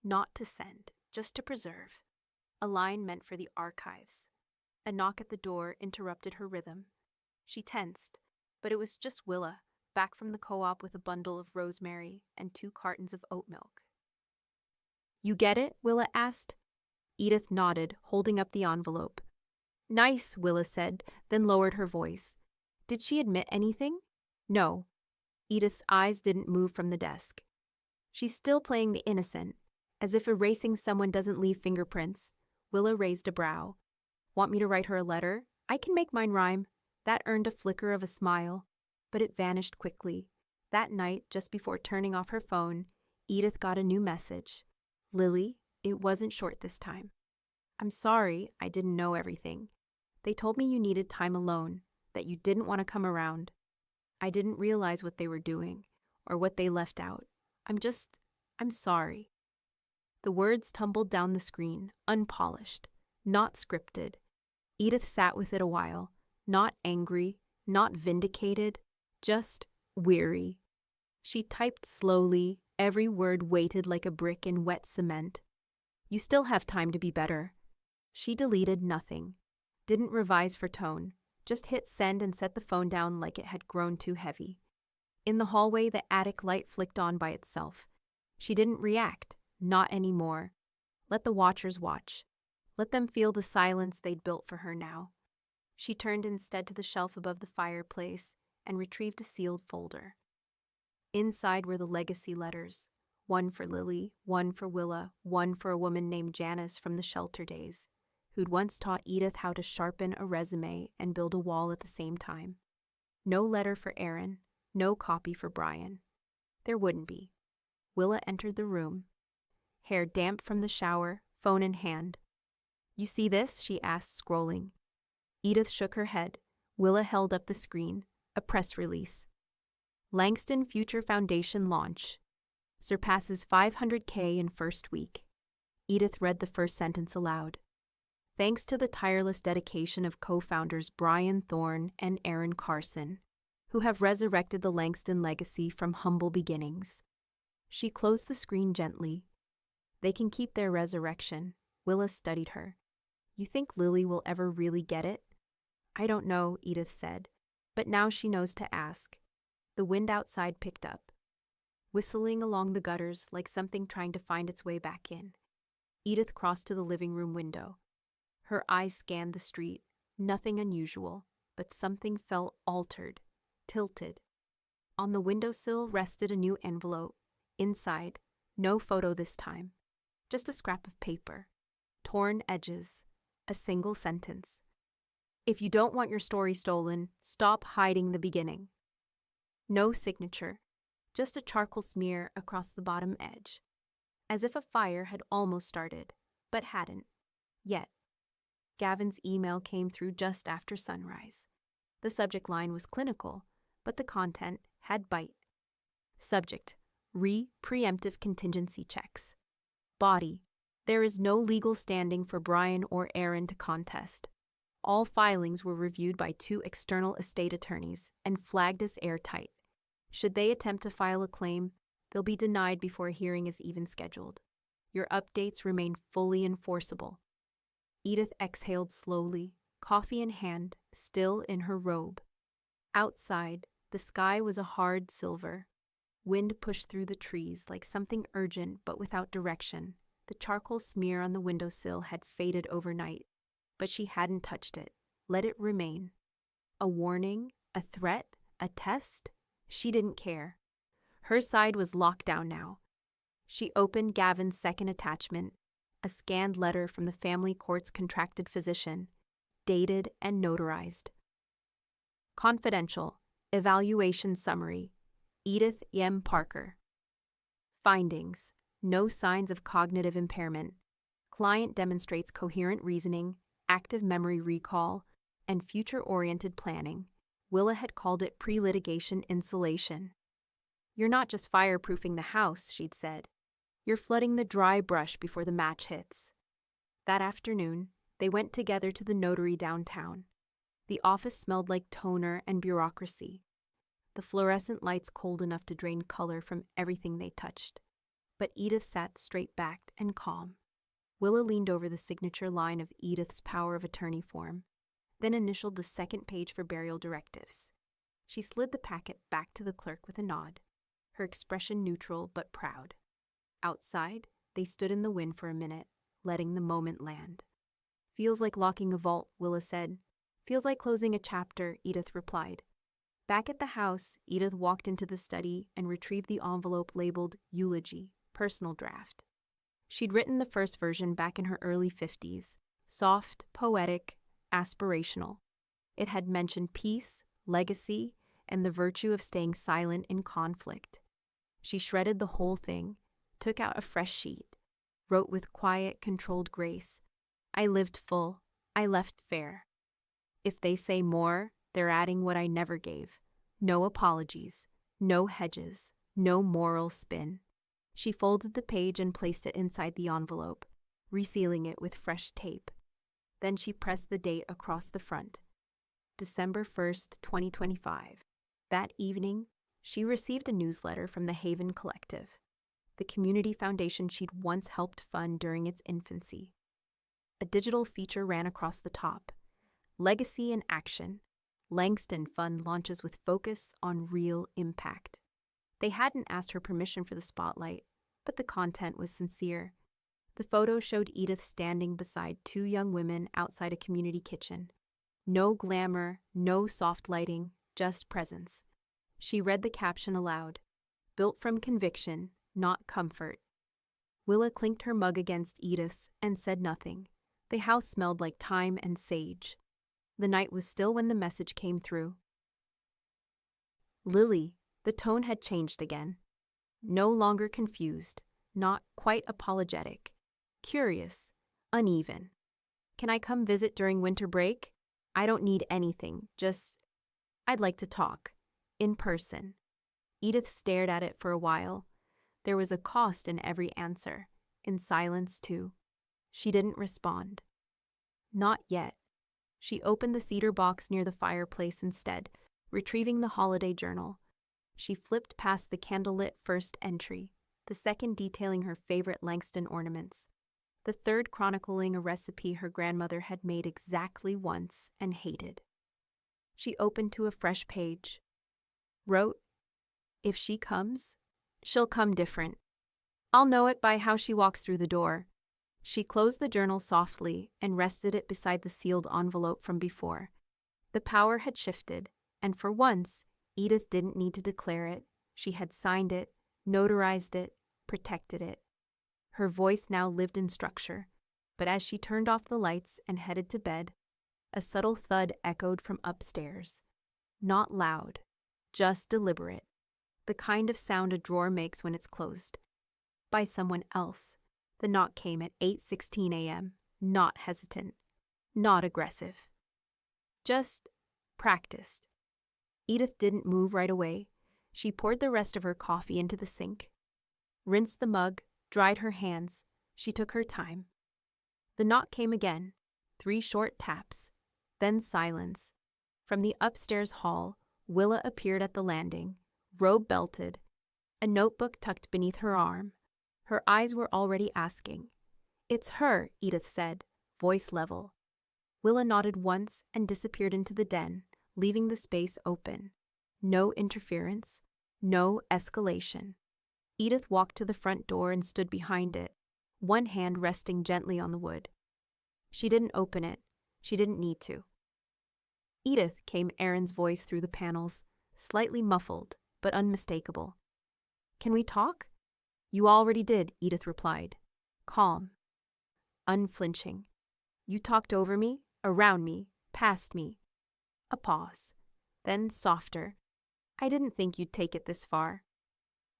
Not to send, just to preserve. A line meant for the archives. A knock at the door interrupted her rhythm. She tensed, but it was just Willa, back from the co-op with a bundle of rosemary and 2 cartons of oat milk. "You get it?" Willa asked. Edith nodded, holding up the envelope. "Nice," Willa said, then lowered her voice. "Did she admit anything?" "No." Edith's eyes didn't move from the desk. She's still playing the innocent, as if erasing someone doesn't leave fingerprints. Willa raised a brow. "Want me to write her a letter? I can make mine rhyme." That earned a flicker of a smile, but it vanished quickly. That night, just before turning off her phone, Edith got a new message. "Lily, it wasn't short this time. I'm sorry I didn't know everything. They told me you needed time alone, that you didn't want to come around. I didn't realize what they were doing, or what they left out. I'm sorry." The words tumbled down the screen, unpolished, not scripted. Edith sat with it a while, not angry, not vindicated, just weary. She typed slowly, every word weighted like a brick in wet cement. "You still have time to be better." She deleted nothing, didn't revise for tone, just hit send and set the phone down like it had grown too heavy. In the hallway, the attic light flicked on by itself. She didn't react, not anymore. Let the watchers watch. Let them feel the silence they'd built for her now. She turned instead to the shelf above the fireplace, and retrieved a sealed folder. Inside were the legacy letters, one for Lily, one for Willa, one for a woman named Janice from the shelter days, who'd once taught Edith how to sharpen a resume and build a wall at the same time. No letter for Aaron, no copy for Brian. There wouldn't be. Willa entered the room, hair damp from the shower, phone in hand. "You see this?" she asked, scrolling. Edith shook her head. Willa held up the screen, a press release. Langston Future Foundation launch. Surpasses 500K in first week. Edith read the first sentence aloud. Thanks to the tireless dedication of co-founders Brian Thorne and Aaron Carson, who have resurrected the Langston legacy from humble beginnings. She closed the screen gently. They can keep their resurrection. Willa studied her. You think Lily will ever really get it? I don't know, Edith said, but now she knows to ask. The wind outside picked up, whistling along the gutters like something trying to find its way back in. Edith crossed to the living room window. Her eyes scanned the street. Nothing unusual, but something felt altered, tilted. On the windowsill rested a new envelope. Inside, no photo this time, just a scrap of paper, torn edges, a single sentence. If you don't want your story stolen, stop hiding the beginning. No signature, just a charcoal smear across the bottom edge, as if a fire had almost started, but hadn't, yet. Gavin's email came through just after sunrise. The subject line was clinical, but the content had bite. Subject: preemptive contingency checks. Body: there is no legal standing for Brian or Aaron to contest. All filings were reviewed by 2 external estate attorneys and flagged as airtight. Should they attempt to file a claim, they'll be denied before a hearing is even scheduled. Your updates remain fully enforceable. Edith exhaled slowly, coffee in hand, still in her robe. Outside, the sky was a hard silver. Wind pushed through the trees like something urgent but without direction. The charcoal smear on the windowsill had faded overnight, but she hadn't touched it. Let it remain. A warning? A threat? A test? She didn't care. Her side was locked down now. She opened Gavin's second attachment, a scanned letter from the family court's contracted physician, dated and notarized. Confidential. Evaluation summary. Edith M. Parker. Findings: no signs of cognitive impairment. Client demonstrates coherent reasoning, active memory recall, and future-oriented planning. Willa had called it pre-litigation insulation. You're not just fireproofing the house, she'd said. You're flooding the dry brush before the match hits. That afternoon, they went together to the notary downtown. The office smelled like toner and bureaucracy. The fluorescent lights cold enough to drain color from everything they touched. But Edith sat straight-backed and calm. Willa leaned over the signature line of Edith's power of attorney form, then initialed the second page for burial directives. She slid the packet back to the clerk with a nod, her expression neutral but proud. Outside, they stood in the wind for a minute, letting the moment land. Feels like locking a vault, Willa said. Feels like closing a chapter, Edith replied. Back at the house, Edith walked into the study and retrieved the envelope labeled Eulogy, personal draft. She'd written the first version back in her early 50s, soft, poetic, aspirational. It had mentioned peace, legacy, and the virtue of staying silent in conflict. She shredded the whole thing, took out a fresh sheet, wrote with quiet, controlled grace, I lived full, I left fair. If they say more, they're adding what I never gave. No apologies, no hedges, no moral spin. She folded the page and placed it inside the envelope, resealing it with fresh tape. Then she pressed the date across the front. December 1st, 2025. That evening, she received a newsletter from the Haven Collective, the community foundation she'd once helped fund during its infancy. A digital feature ran across the top. Legacy in Action. Langston Fund launches with focus on real impact. They hadn't asked her permission for the spotlight, but the content was sincere. The photo showed Edith standing beside 2 young women outside a community kitchen. No glamour, no soft lighting, just presence. She read the caption aloud. Built from conviction, not comfort. Willa clinked her mug against Edith's and said nothing. The house smelled like thyme and sage. The night was still when the message came through. Lily, the tone had changed again. No longer confused, not quite apologetic. Curious, uneven. Can I come visit during winter break? I don't need anything, I'd like to talk. In person. Edith stared at it for a while. There was a cost in every answer, in silence too. She didn't respond. Not yet. She opened the cedar box near the fireplace instead, retrieving the holiday journal. She flipped past the candlelit first entry, the second detailing her favorite Langston ornaments, the third chronicling a recipe her grandmother had made exactly once and hated. She opened to a fresh page. Wrote, "If she comes, she'll come different. I'll know it by how she walks through the door." She closed the journal softly and rested it beside the sealed envelope from before. The power had shifted, and for once, Edith didn't need to declare it. She had signed it, notarized it, protected it. Her voice now lived in structure, but as she turned off the lights and headed to bed, a subtle thud echoed from upstairs. Not loud, just deliberate. The kind of sound a drawer makes when it's closed. By someone else. The knock came at 8:16 a.m., not hesitant, not aggressive. Just practiced. Edith didn't move right away. She poured the rest of her coffee into the sink. Rinsed the mug, dried her hands. She took her time. The knock came again, 3 short taps, then silence. From the upstairs hall, Willa appeared at the landing, robe belted, a notebook tucked beneath her arm. Her eyes were already asking. "It's her," Edith said, voice level. Willa nodded once and disappeared into the den, leaving the space open. No interference, no escalation. Edith walked to the front door and stood behind it, one hand resting gently on the wood. She didn't open it. She didn't need to. "Edith," came Aaron's voice through the panels, slightly muffled, but unmistakable. "Can we talk?" "You already did," Edith replied. Calm. Unflinching. "You talked over me, around me, past me." A pause. Then softer. "I didn't think you'd take it this far.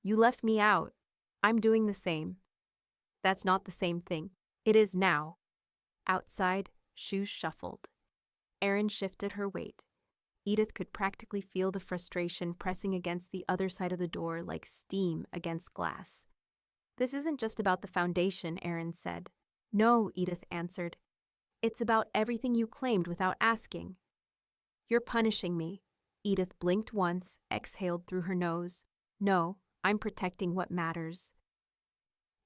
You left me out. I'm doing the same." "That's not the same thing." "It is now." Outside, shoes shuffled. Aaron shifted her weight. Edith could practically feel the frustration pressing against the other side of the door like steam against glass. "This isn't just about the foundation," Aaron said. "No," Edith answered. "It's about everything you claimed without asking." "You're punishing me." Edith blinked once, exhaled through her nose. "No, I'm protecting what matters."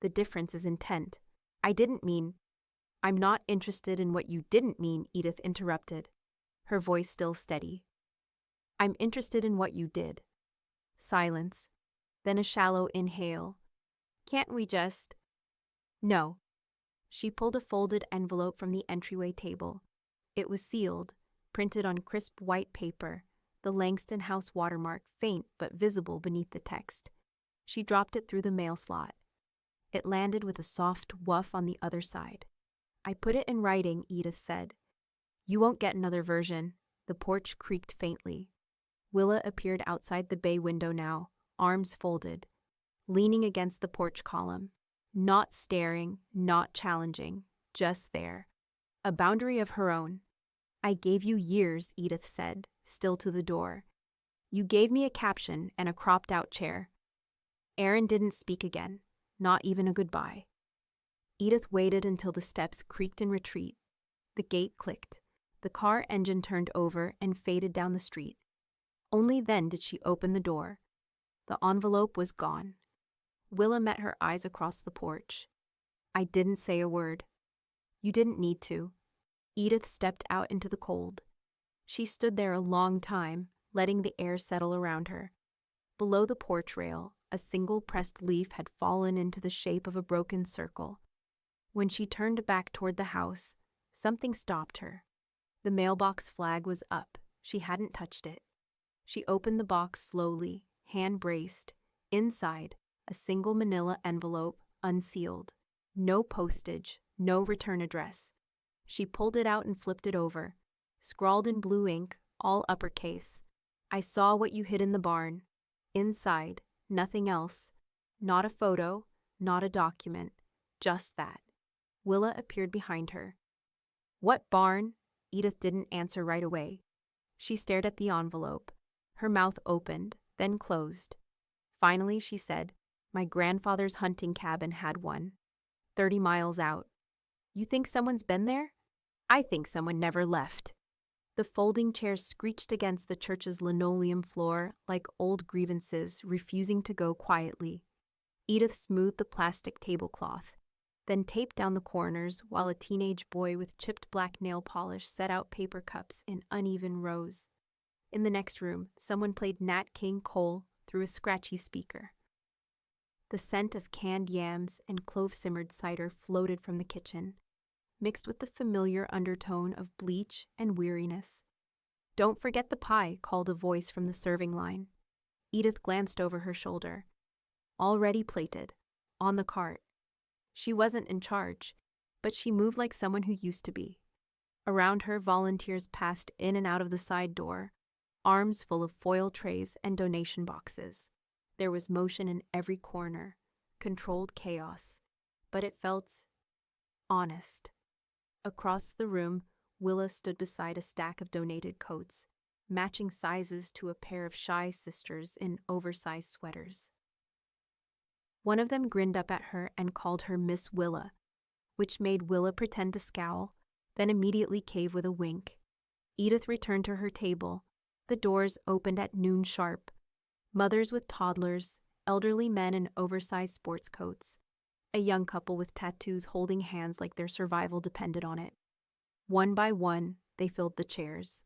"The difference is intent. I didn't mean—" "I'm not interested in what you didn't mean," Edith interrupted, her voice still steady. "I'm interested in what you did." Silence, then a shallow inhale. "Can't we just—" "No." She pulled a folded envelope from the entryway table. It was sealed, printed on crisp white paper, the Langston House watermark faint but visible beneath the text. She dropped it through the mail slot. It landed with a soft woof on the other side. "I put it in writing," Edith said. "You won't get another version." The porch creaked faintly. Willa appeared outside the bay window now, arms folded, leaning against the porch column. Not staring, not challenging, just there. A boundary of her own. "I gave you years," Edith said, still to the door. "You gave me a caption and a cropped-out chair." Aaron didn't speak again, not even a goodbye. Edith waited until the steps creaked in retreat. The gate clicked. The car engine turned over and faded down the street. Only then did she open the door. The envelope was gone. Willa met her eyes across the porch. "I didn't say a word." "You didn't need to." Edith stepped out into the cold. She stood there a long time, letting the air settle around her. Below the porch rail, a single pressed leaf had fallen into the shape of a broken circle. When she turned back toward the house, something stopped her. The mailbox flag was up. She hadn't touched it. She opened the box slowly, hand braced. Inside, a single manila envelope, unsealed. No postage, no return address. She pulled it out and flipped it over. Scrawled in blue ink, all uppercase. I saw what you hid in the barn. Inside, nothing else. Not a photo, not a document. Just that. Willa appeared behind her. What barn? Edith didn't answer right away. She stared at the envelope. Her mouth opened, then closed. Finally, she said, My grandfather's hunting cabin had one. 30 miles out. You think someone's been there? I think someone never left. The folding chairs screeched against the church's linoleum floor like old grievances refusing to go quietly. Edith smoothed the plastic tablecloth, then taped down the corners while a teenage boy with chipped black nail polish set out paper cups in uneven rows. In the next room, someone played Nat King Cole through a scratchy speaker. The scent of canned yams and clove-simmered cider floated from the kitchen, mixed with the familiar undertone of bleach and weariness. Don't forget the pie, called a voice from the serving line. Edith glanced over her shoulder. Already plated, on the cart. She wasn't in charge, but she moved like someone who used to be. Around her, volunteers passed in and out of the side door, arms full of foil trays and donation boxes. There was motion in every corner, controlled chaos, but it felt honest. Across the room, Willa stood beside a stack of donated coats, matching sizes to a pair of shy sisters in oversized sweaters. One of them grinned up at her and called her Miss Willa, which made Willa pretend to scowl, then immediately cave with a wink. Edith returned to her table. The doors opened at noon sharp. Mothers with toddlers, elderly men in oversized sports coats, a young couple with tattoos holding hands like their survival depended on it. One by one, they filled the chairs.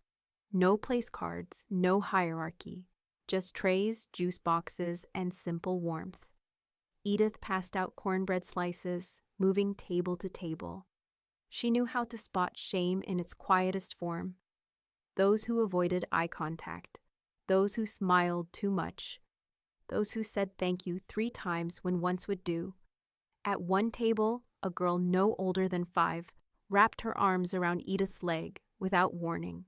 No place cards, no hierarchy, just trays, juice boxes, and simple warmth. Edith passed out cornbread slices, moving table to table. She knew how to spot shame in its quietest form. Those who avoided eye contact, those who smiled too much, those who said thank you 3 times when once would do. At one table, a girl no older than 5 wrapped her arms around Edith's leg without warning.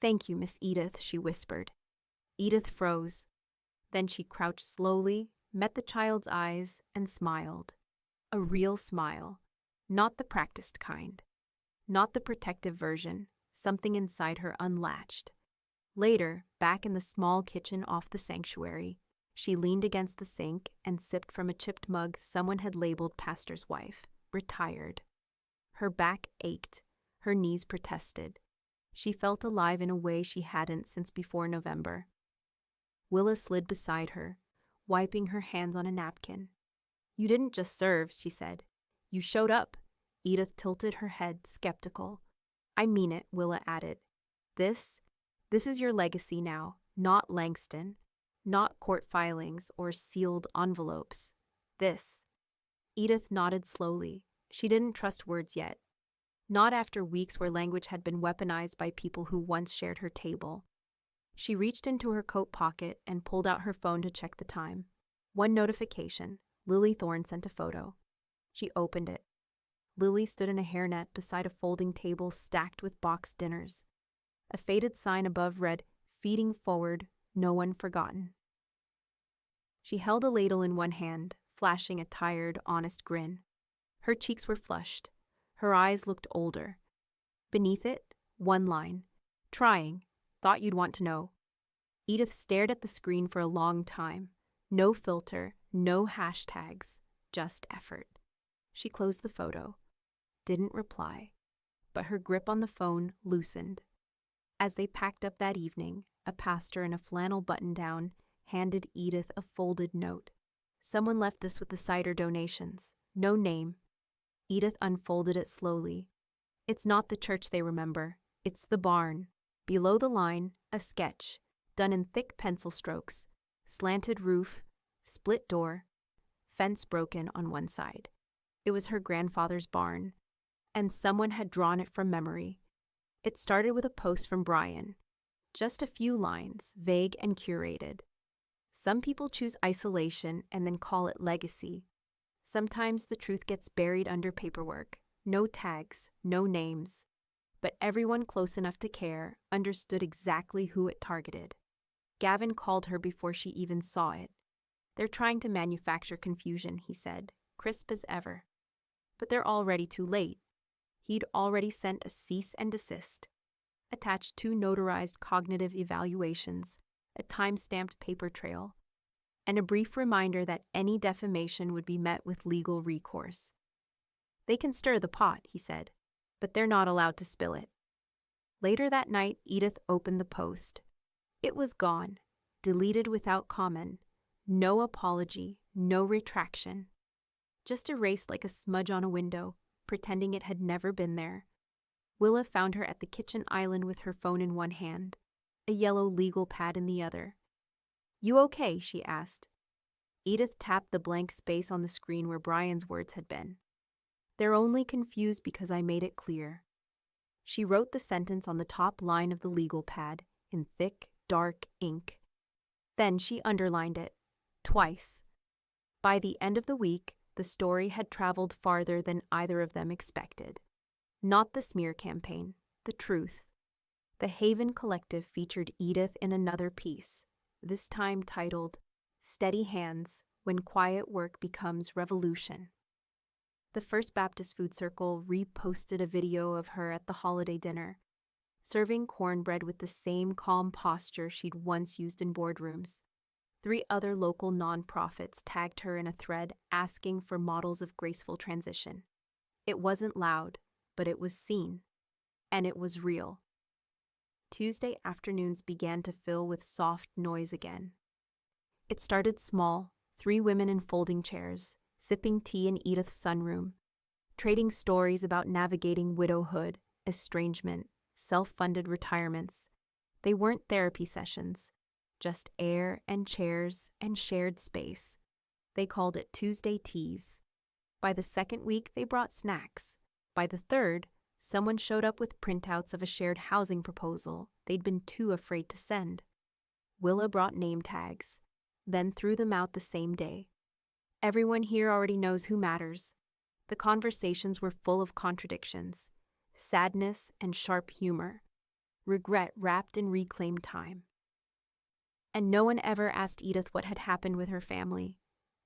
Thank you, Miss Edith, she whispered. Edith froze. Then she crouched slowly, met the child's eyes, and smiled. A real smile, not the practiced kind, not the protective version. Something inside her unlatched. Later, back in the small kitchen off the sanctuary, she leaned against the sink and sipped from a chipped mug someone had labeled pastor's wife, retired. Her back ached, her knees protested. She felt alive in a way she hadn't since before November. Willa slid beside her, wiping her hands on a napkin. You didn't just serve, she said. You showed up. Edith tilted her head, skeptical. I mean it, Willa added. This is your legacy now, not Langston, not court filings or sealed envelopes. This. Edith nodded slowly. She didn't trust words yet. Not after weeks where language had been weaponized by people who once shared her table. She reached into her coat pocket and pulled out her phone to check the time. One notification. Lily Thorne sent a photo. She opened it. Lily stood in a hairnet beside a folding table stacked with boxed dinners. A faded sign above read, Feeding Forward, No One Forgotten. She held a ladle in one hand, flashing a tired, honest grin. Her cheeks were flushed. Her eyes looked older. Beneath it, one line. Trying. Thought you'd want to know. Edith stared at the screen for a long time. No filter, no hashtags, just effort. She closed the photo. Didn't reply, but her grip on the phone loosened. As they packed up that evening, a pastor in a flannel button-down handed Edith a folded note. Someone left this with the cider donations. No name. Edith unfolded it slowly. It's not the church they remember. It's the barn. Below the line, a sketch, done in thick pencil strokes. Slanted roof, split door, fence broken on one side. It was her grandfather's barn, and someone had drawn it from memory. It started with a post from Brian. Just a few lines, vague and curated. Some people choose isolation and then call it legacy. Sometimes the truth gets buried under paperwork. No tags, no names. But everyone close enough to care understood exactly who it targeted. Gavin called her before she even saw it. "They're trying to manufacture confusion," he said, crisp as ever. But they're already too late. He'd already sent a cease and desist, attached 2 notarized cognitive evaluations, a time-stamped paper trail, and a brief reminder that any defamation would be met with legal recourse. "They can stir the pot," he said, "but they're not allowed to spill it." Later that night, Edith opened the post. It was gone, deleted without comment. No apology, no retraction. Just erased like a smudge on a window, pretending it had never been there. Willa found her at the kitchen island with her phone in one hand, a yellow legal pad in the other. "You okay?" she asked. Edith tapped the blank space on the screen where Brian's words had been. "They're only confused because I made it clear." She wrote the sentence on the top line of the legal pad in thick, dark ink. Then she underlined it, twice. By the end of the week, the story had traveled farther than either of them expected. Not the smear campaign, the truth. The Haven Collective featured Edith in another piece, this time titled, "Steady Hands, When Quiet Work Becomes Revolution." The First Baptist Food Circle reposted a video of her at the holiday dinner, serving cornbread with the same calm posture she'd once used in boardrooms. 3 other local nonprofits tagged her in a thread asking for models of graceful transition. It wasn't loud, but it was seen. And it was real. Tuesday afternoons began to fill with soft noise again. It started small, 3 women in folding chairs, sipping tea in Edith's sunroom, trading stories about navigating widowhood, estrangement, self-funded retirements. They weren't therapy sessions, just air and chairs and shared space. They called it Tuesday Teas. By the second week, they brought snacks. By the third, someone showed up with printouts of a shared housing proposal they'd been too afraid to send. Willa brought name tags, then threw them out the same day. Everyone here already knows who matters. The conversations were full of contradictions, sadness and sharp humor, regret wrapped in reclaimed time. And no one ever asked Edith what had happened with her family.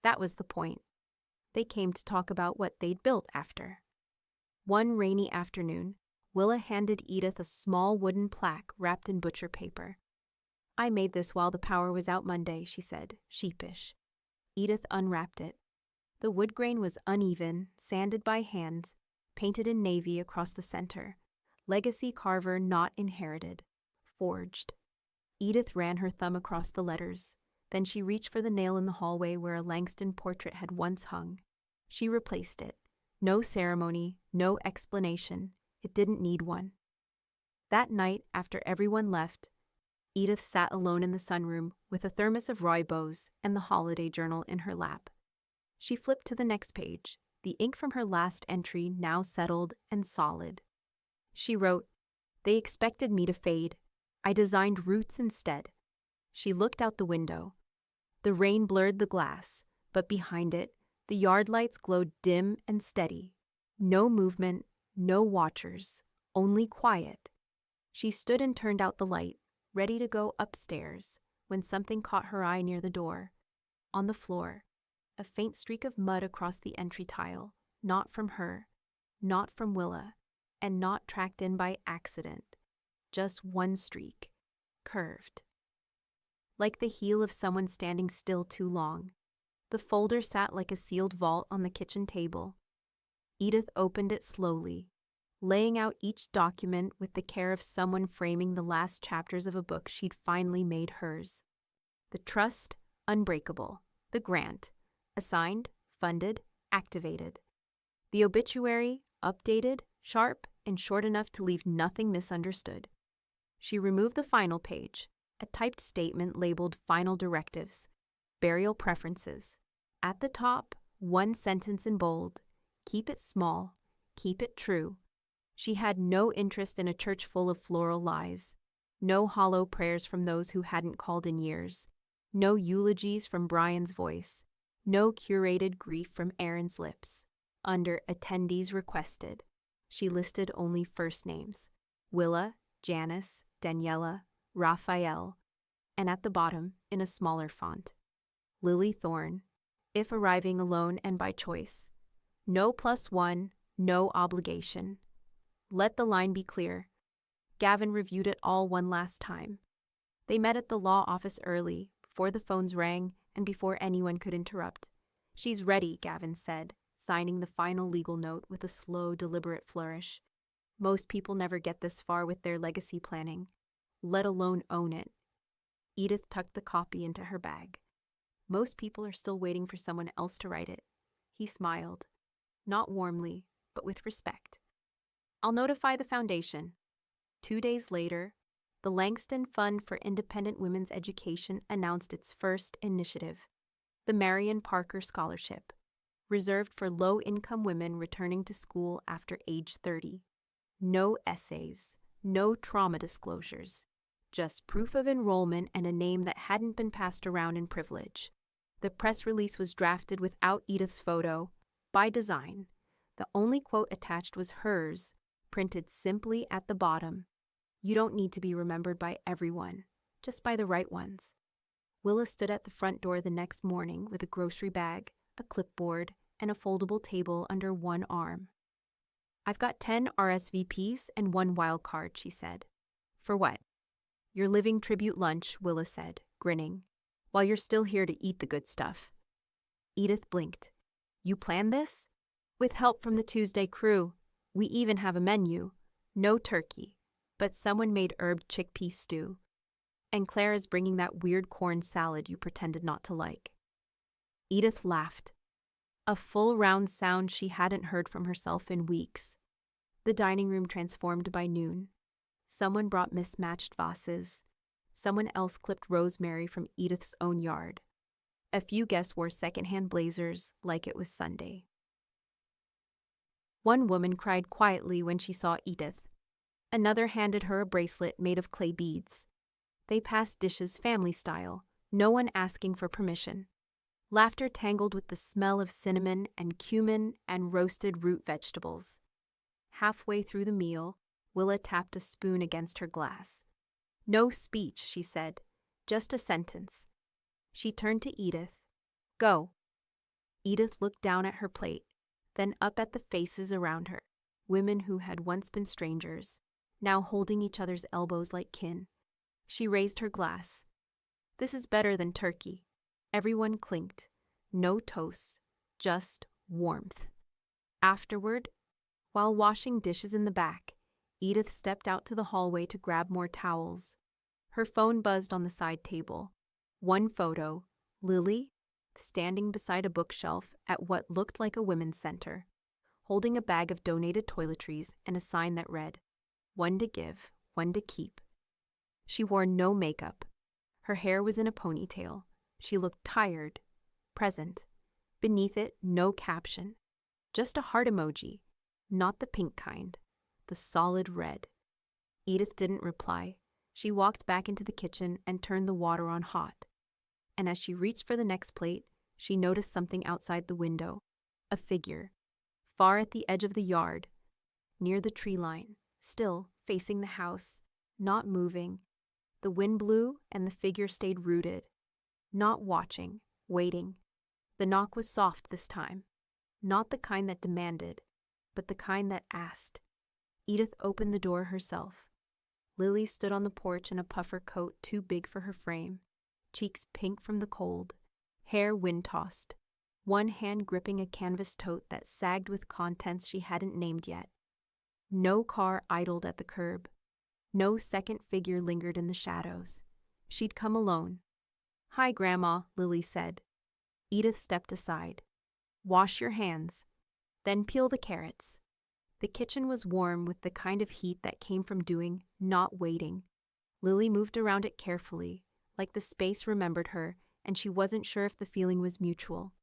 That was the point. They came to talk about what they'd built after. One rainy afternoon, Willa handed Edith a small wooden plaque wrapped in butcher paper. "I made this while the power was out Monday," she said, sheepish. Edith unwrapped it. The wood grain was uneven, sanded by hand, painted in navy across the center. Legacy carver not inherited. Forged. Edith ran her thumb across the letters. Then she reached for the nail in the hallway where a Langston portrait had once hung. She replaced it. No ceremony, no explanation. It didn't need one. That night, after everyone left, Edith sat alone in the sunroom with a thermos of rooibos and the holiday journal in her lap. She flipped to the next page, the ink from her last entry now settled and solid. She wrote, "They expected me to fade. I designed roots instead." She looked out the window. The rain blurred the glass, but behind it, the yard lights glowed dim and steady. No movement, no watchers, only quiet. She stood and turned out the light, ready to go upstairs, when something caught her eye near the door. On the floor, a faint streak of mud across the entry tile, not from her, not from Willa, and not tracked in by accident. Just one streak, curved. Like the heel of someone standing still too long. The folder sat like a sealed vault on the kitchen table. Edith opened it slowly, laying out each document with the care of someone framing the last chapters of a book she'd finally made hers. The trust, unbreakable. The grant, assigned, funded, activated. The obituary, updated, sharp, and short enough to leave nothing misunderstood. She removed the final page, a typed statement labeled Final Directives, Burial Preferences. At the top, one sentence in bold, "Keep it small, keep it true." She had no interest in a church full of floral lies. No hollow prayers from those who hadn't called in years. No eulogies from Brian's voice. No curated grief from Aaron's lips. Under attendees requested, she listed only first names: Willa, Janice, Daniela, Raphael, and at the bottom, in a smaller font, Lily Thorne, if arriving alone and by choice. No +1, no obligation. Let the line be clear. Gavin reviewed it all one last time. They met at the law office early, before the phones rang and before anyone could interrupt. "She's ready," Gavin said, signing the final legal note with a slow, deliberate flourish. Most people never get this far with their legacy planning, let alone own it. Edith tucked the copy into her bag. Most people are still waiting for someone else to write it. He smiled, not warmly, but with respect. "I'll notify the foundation." 2 days later, the Langston Fund for Independent Women's Education announced its first initiative, the Marion Parker Scholarship, reserved for low-income women returning to school after age 30. No essays, no trauma disclosures, just proof of enrollment and a name that hadn't been passed around in privilege. The press release was drafted without Edith's photo, by design. The only quote attached was hers, printed simply at the bottom. "You don't need to be remembered by everyone, just by the right ones." Willa stood at the front door the next morning with a grocery bag, a clipboard, and a foldable table under one arm. "I've got 10 RSVPs and 1 wild card," she said. "For what?" "Your living tribute lunch," Willa said, grinning, "while you're still here to eat the good stuff." Edith blinked. "You planned this?" "With help from the Tuesday crew. We even have a menu. No turkey, but someone made herb chickpea stew. And Claire is bringing that weird corn salad you pretended not to like." Edith laughed. A full round sound she hadn't heard from herself in weeks. The dining room transformed by noon. Someone brought mismatched vases. Someone else clipped rosemary from Edith's own yard. A few guests wore secondhand blazers like it was Sunday. One woman cried quietly when she saw Edith. Another handed her a bracelet made of clay beads. They passed dishes family style, no one asking for permission. Laughter tangled with the smell of cinnamon and cumin and roasted root vegetables. Halfway through the meal, Willa tapped a spoon against her glass. "No speech," she said, "just a sentence." She turned to Edith. "Go." Edith looked down at her plate, then up at the faces around her, women who had once been strangers, now holding each other's elbows like kin. She raised her glass. "This is better than turkey." Everyone clinked. No toasts, just warmth. Afterward, while washing dishes in the back, Edith stepped out to the hallway to grab more towels. Her phone buzzed on the side table. One photo, Lily, standing beside a bookshelf at what looked like a women's center, holding a bag of donated toiletries and a sign that read, "One to give, one to keep." She wore no makeup. Her hair was in a ponytail. She looked tired, present. Beneath it, no caption. Just a heart emoji, not the pink kind, the solid red. Edith didn't reply. She walked back into the kitchen and turned the water on hot. And as she reached for the next plate, she noticed something outside the window. A figure. Far at the edge of the yard, near the tree line, still facing the house, not moving. The wind blew and the figure stayed rooted. Not watching, waiting. The knock was soft this time. Not the kind that demanded, but the kind that asked. Edith opened the door herself. Lily stood on the porch in a puffer coat too big for her frame, cheeks pink from the cold, hair wind-tossed, one hand gripping a canvas tote that sagged with contents she hadn't named yet. No car idled at the curb. No second figure lingered in the shadows. She'd come alone. "Hi, Grandma," Lily said. Edith stepped aside. "Wash your hands. Then peel the carrots." The kitchen was warm with the kind of heat that came from doing, not waiting. Lily moved around it carefully, like the space remembered her, and she wasn't sure if the feeling was mutual.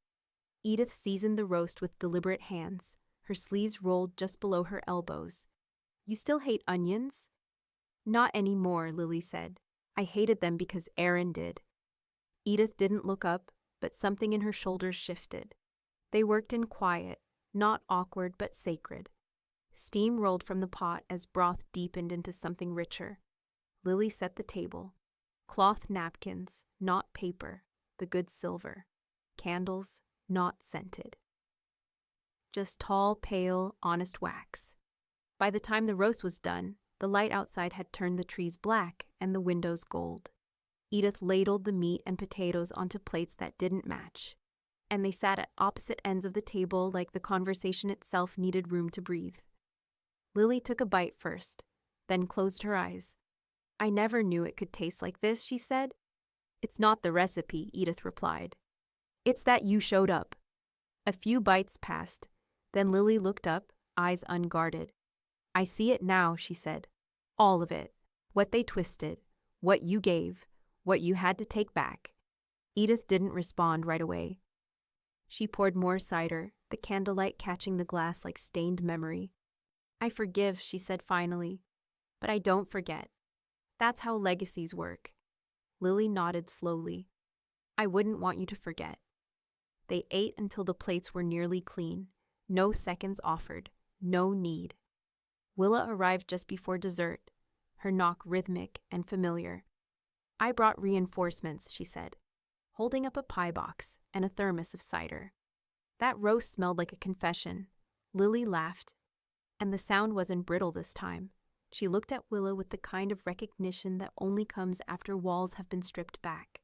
Edith seasoned the roast with deliberate hands, her sleeves rolled just below her elbows. "You still hate onions?" Not anymore, Lily said. I hated them because Aaron did. Edith didn't look up, but something in her shoulders shifted. They worked in quiet, not awkward but sacred. Steam rolled from the pot as broth deepened into something richer. Lily set the table. Cloth napkins, not paper, the good silver. Candles, not scented. Just tall, pale, honest wax. By the time the roast was done, the light outside had turned the trees black and the windows gold. Edith ladled the meat and potatoes onto plates that didn't match, and they sat at opposite ends of the table like the conversation itself needed room to breathe. Lily took a bite first, then closed her eyes. I never knew it could taste like this, she said. It's not the recipe, Edith replied. It's that you showed up. A few bites passed, then Lily looked up, eyes unguarded. I see it now, she said. All of it. What they twisted, what you gave, what you had to take back. Edith didn't respond right away. She poured more cider, the candlelight catching the glass like stained memory. I forgive, she said finally, but I don't forget. That's how legacies work. Lily nodded slowly. I wouldn't want you to forget. They ate until the plates were nearly clean. No seconds offered. No need. Willa arrived just before dessert, her knock rhythmic and familiar. I brought reinforcements, she said, holding up a pie box and a thermos of cider. That roast smelled like a confession. Lily laughed, and the sound wasn't brittle this time. She looked at Willa with the kind of recognition that only comes after walls have been stripped back.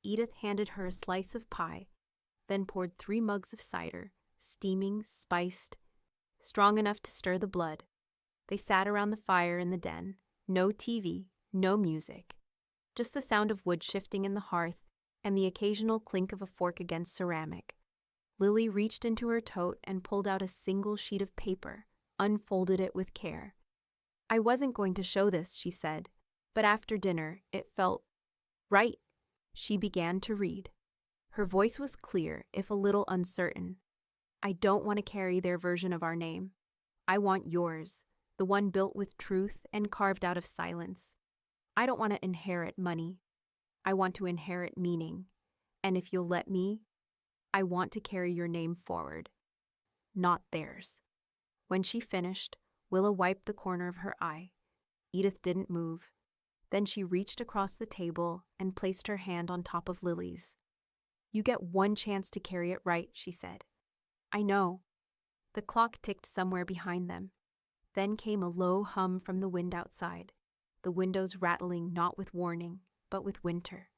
Edith handed her a slice of pie, then poured 3 mugs of cider, steaming, spiced, strong enough to stir the blood. They sat around the fire in the den. No TV, no music. Just the sound of wood shifting in the hearth and the occasional clink of a fork against ceramic. Lily reached into her tote and pulled out a single sheet of paper, unfolded it with care. I wasn't going to show this, she said, but after dinner it felt right. She began to read. Her voice was clear, if a little uncertain. I don't want to carry their version of our name. I want yours, the one built with truth and carved out of silence. I don't want to inherit money. I want to inherit meaning. And if you'll let me, I want to carry your name forward, not theirs. When she finished, Willa wiped the corner of her eye. Edith didn't move. Then she reached across the table and placed her hand on top of Lily's. You get one chance to carry it right, she said. I know. The clock ticked somewhere behind them. Then came a low hum from the wind outside, the windows rattling not with warning, but with winter.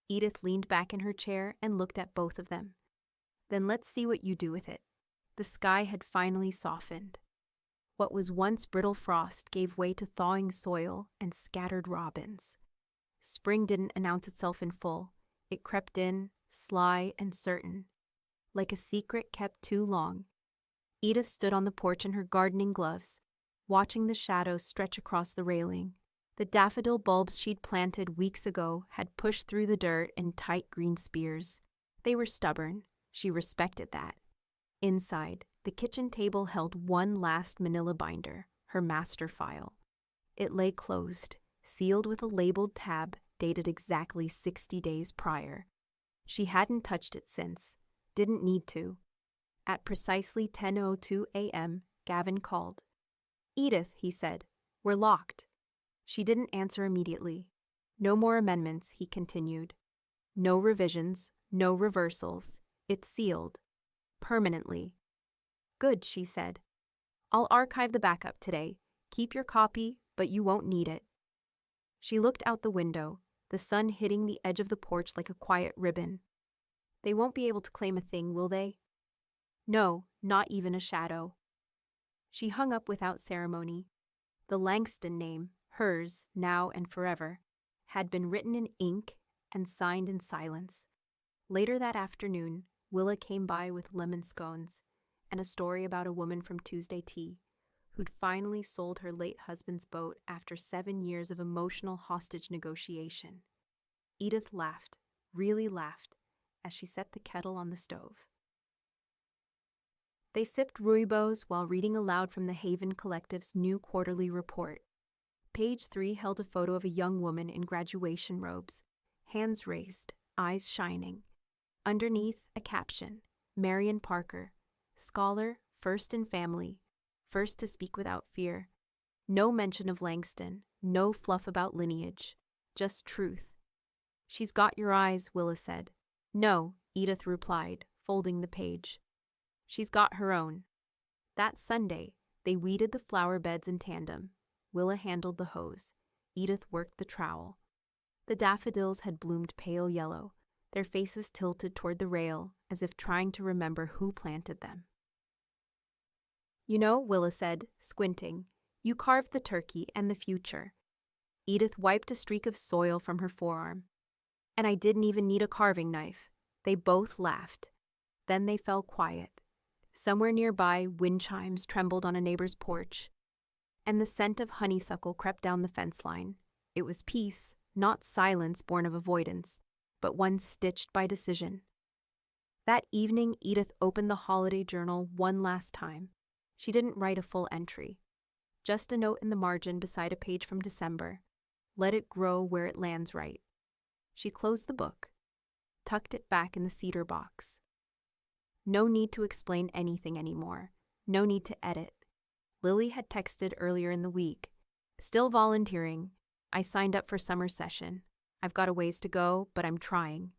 Edith leaned back in her chair and looked at both of them. Then let's see what you do with it. The sky had finally softened. What was once brittle frost gave way to thawing soil and scattered robins. Spring didn't announce itself in full. It crept in, sly and certain, like a secret kept too long. Edith stood on the porch in her gardening gloves, watching the shadows stretch across the railing. The daffodil bulbs she'd planted weeks ago had pushed through the dirt in tight green spears. They were stubborn. She respected that. Inside, the kitchen table held one last manila binder, her master file. It lay closed, sealed with a labeled tab dated exactly 60 days prior. She hadn't touched it since, didn't need to. At precisely 10:02 a.m., Gavin called. Edith, he said, we're locked. She didn't answer immediately. No more amendments, he continued. No revisions, no reversals. It's sealed. Permanently. Good, she said. I'll archive the backup today. Keep your copy, but you won't need it. She looked out the window, the sun hitting the edge of the porch like a quiet ribbon. They won't be able to claim a thing, will they? No, not even a shadow. She hung up without ceremony. The Langston name, hers, now and forever, had been written in ink and signed in silence. Later that afternoon, Willa came by with lemon scones and a story about a woman from Tuesday Tea who'd finally sold her late husband's boat after 7 years of emotional hostage negotiation. Edith laughed, really laughed, as she set the kettle on the stove. They sipped rooibos while reading aloud from the Haven Collective's new quarterly report. Page 3 held a photo of a young woman in graduation robes, hands raised, eyes shining. Underneath, a caption, Marion Parker, scholar, first in family, first to speak without fear. No mention of Langston, no fluff about lineage, just truth. She's got your eyes, Willa said. No, Edith replied, folding the page. She's got her own. That Sunday, they weeded the flower beds in tandem. Willa handled the hose. Edith worked the trowel. The daffodils had bloomed pale yellow, their faces tilted toward the rail as if trying to remember who planted them. You know, Willa said, squinting, you carved the turkey and the future. Edith wiped a streak of soil from her forearm. And I didn't even need a carving knife. They both laughed. Then they fell quiet. Somewhere nearby, wind chimes trembled on a neighbor's porch, and the scent of honeysuckle crept down the fence line. It was peace, not silence born of avoidance, but one stitched by decision. That evening, Edith opened the holiday journal one last time. She didn't write a full entry. Just a note in the margin beside a page from December. Let it grow where it lands right. She closed the book, tucked it back in the cedar box. No need to explain anything anymore. No need to edit. Lily had texted earlier in the week. Still volunteering. I signed up for summer session. I've got a ways to go, but I'm trying.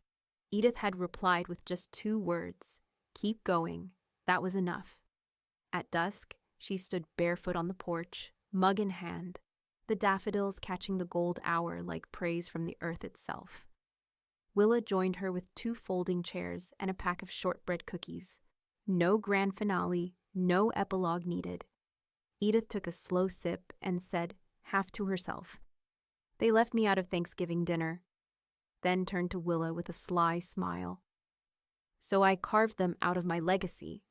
Edith had replied with just 2 words. Keep going. That was enough. At dusk, she stood barefoot on the porch, mug in hand, the daffodils catching the gold hour like praise from the earth itself. Willa joined her with 2 folding chairs and a pack of shortbread cookies. No grand finale, no epilogue needed. Edith took a slow sip and said, half to herself, They left me out of Thanksgiving dinner. Then turned to Willa with a sly smile. So I carved them out of my legacy,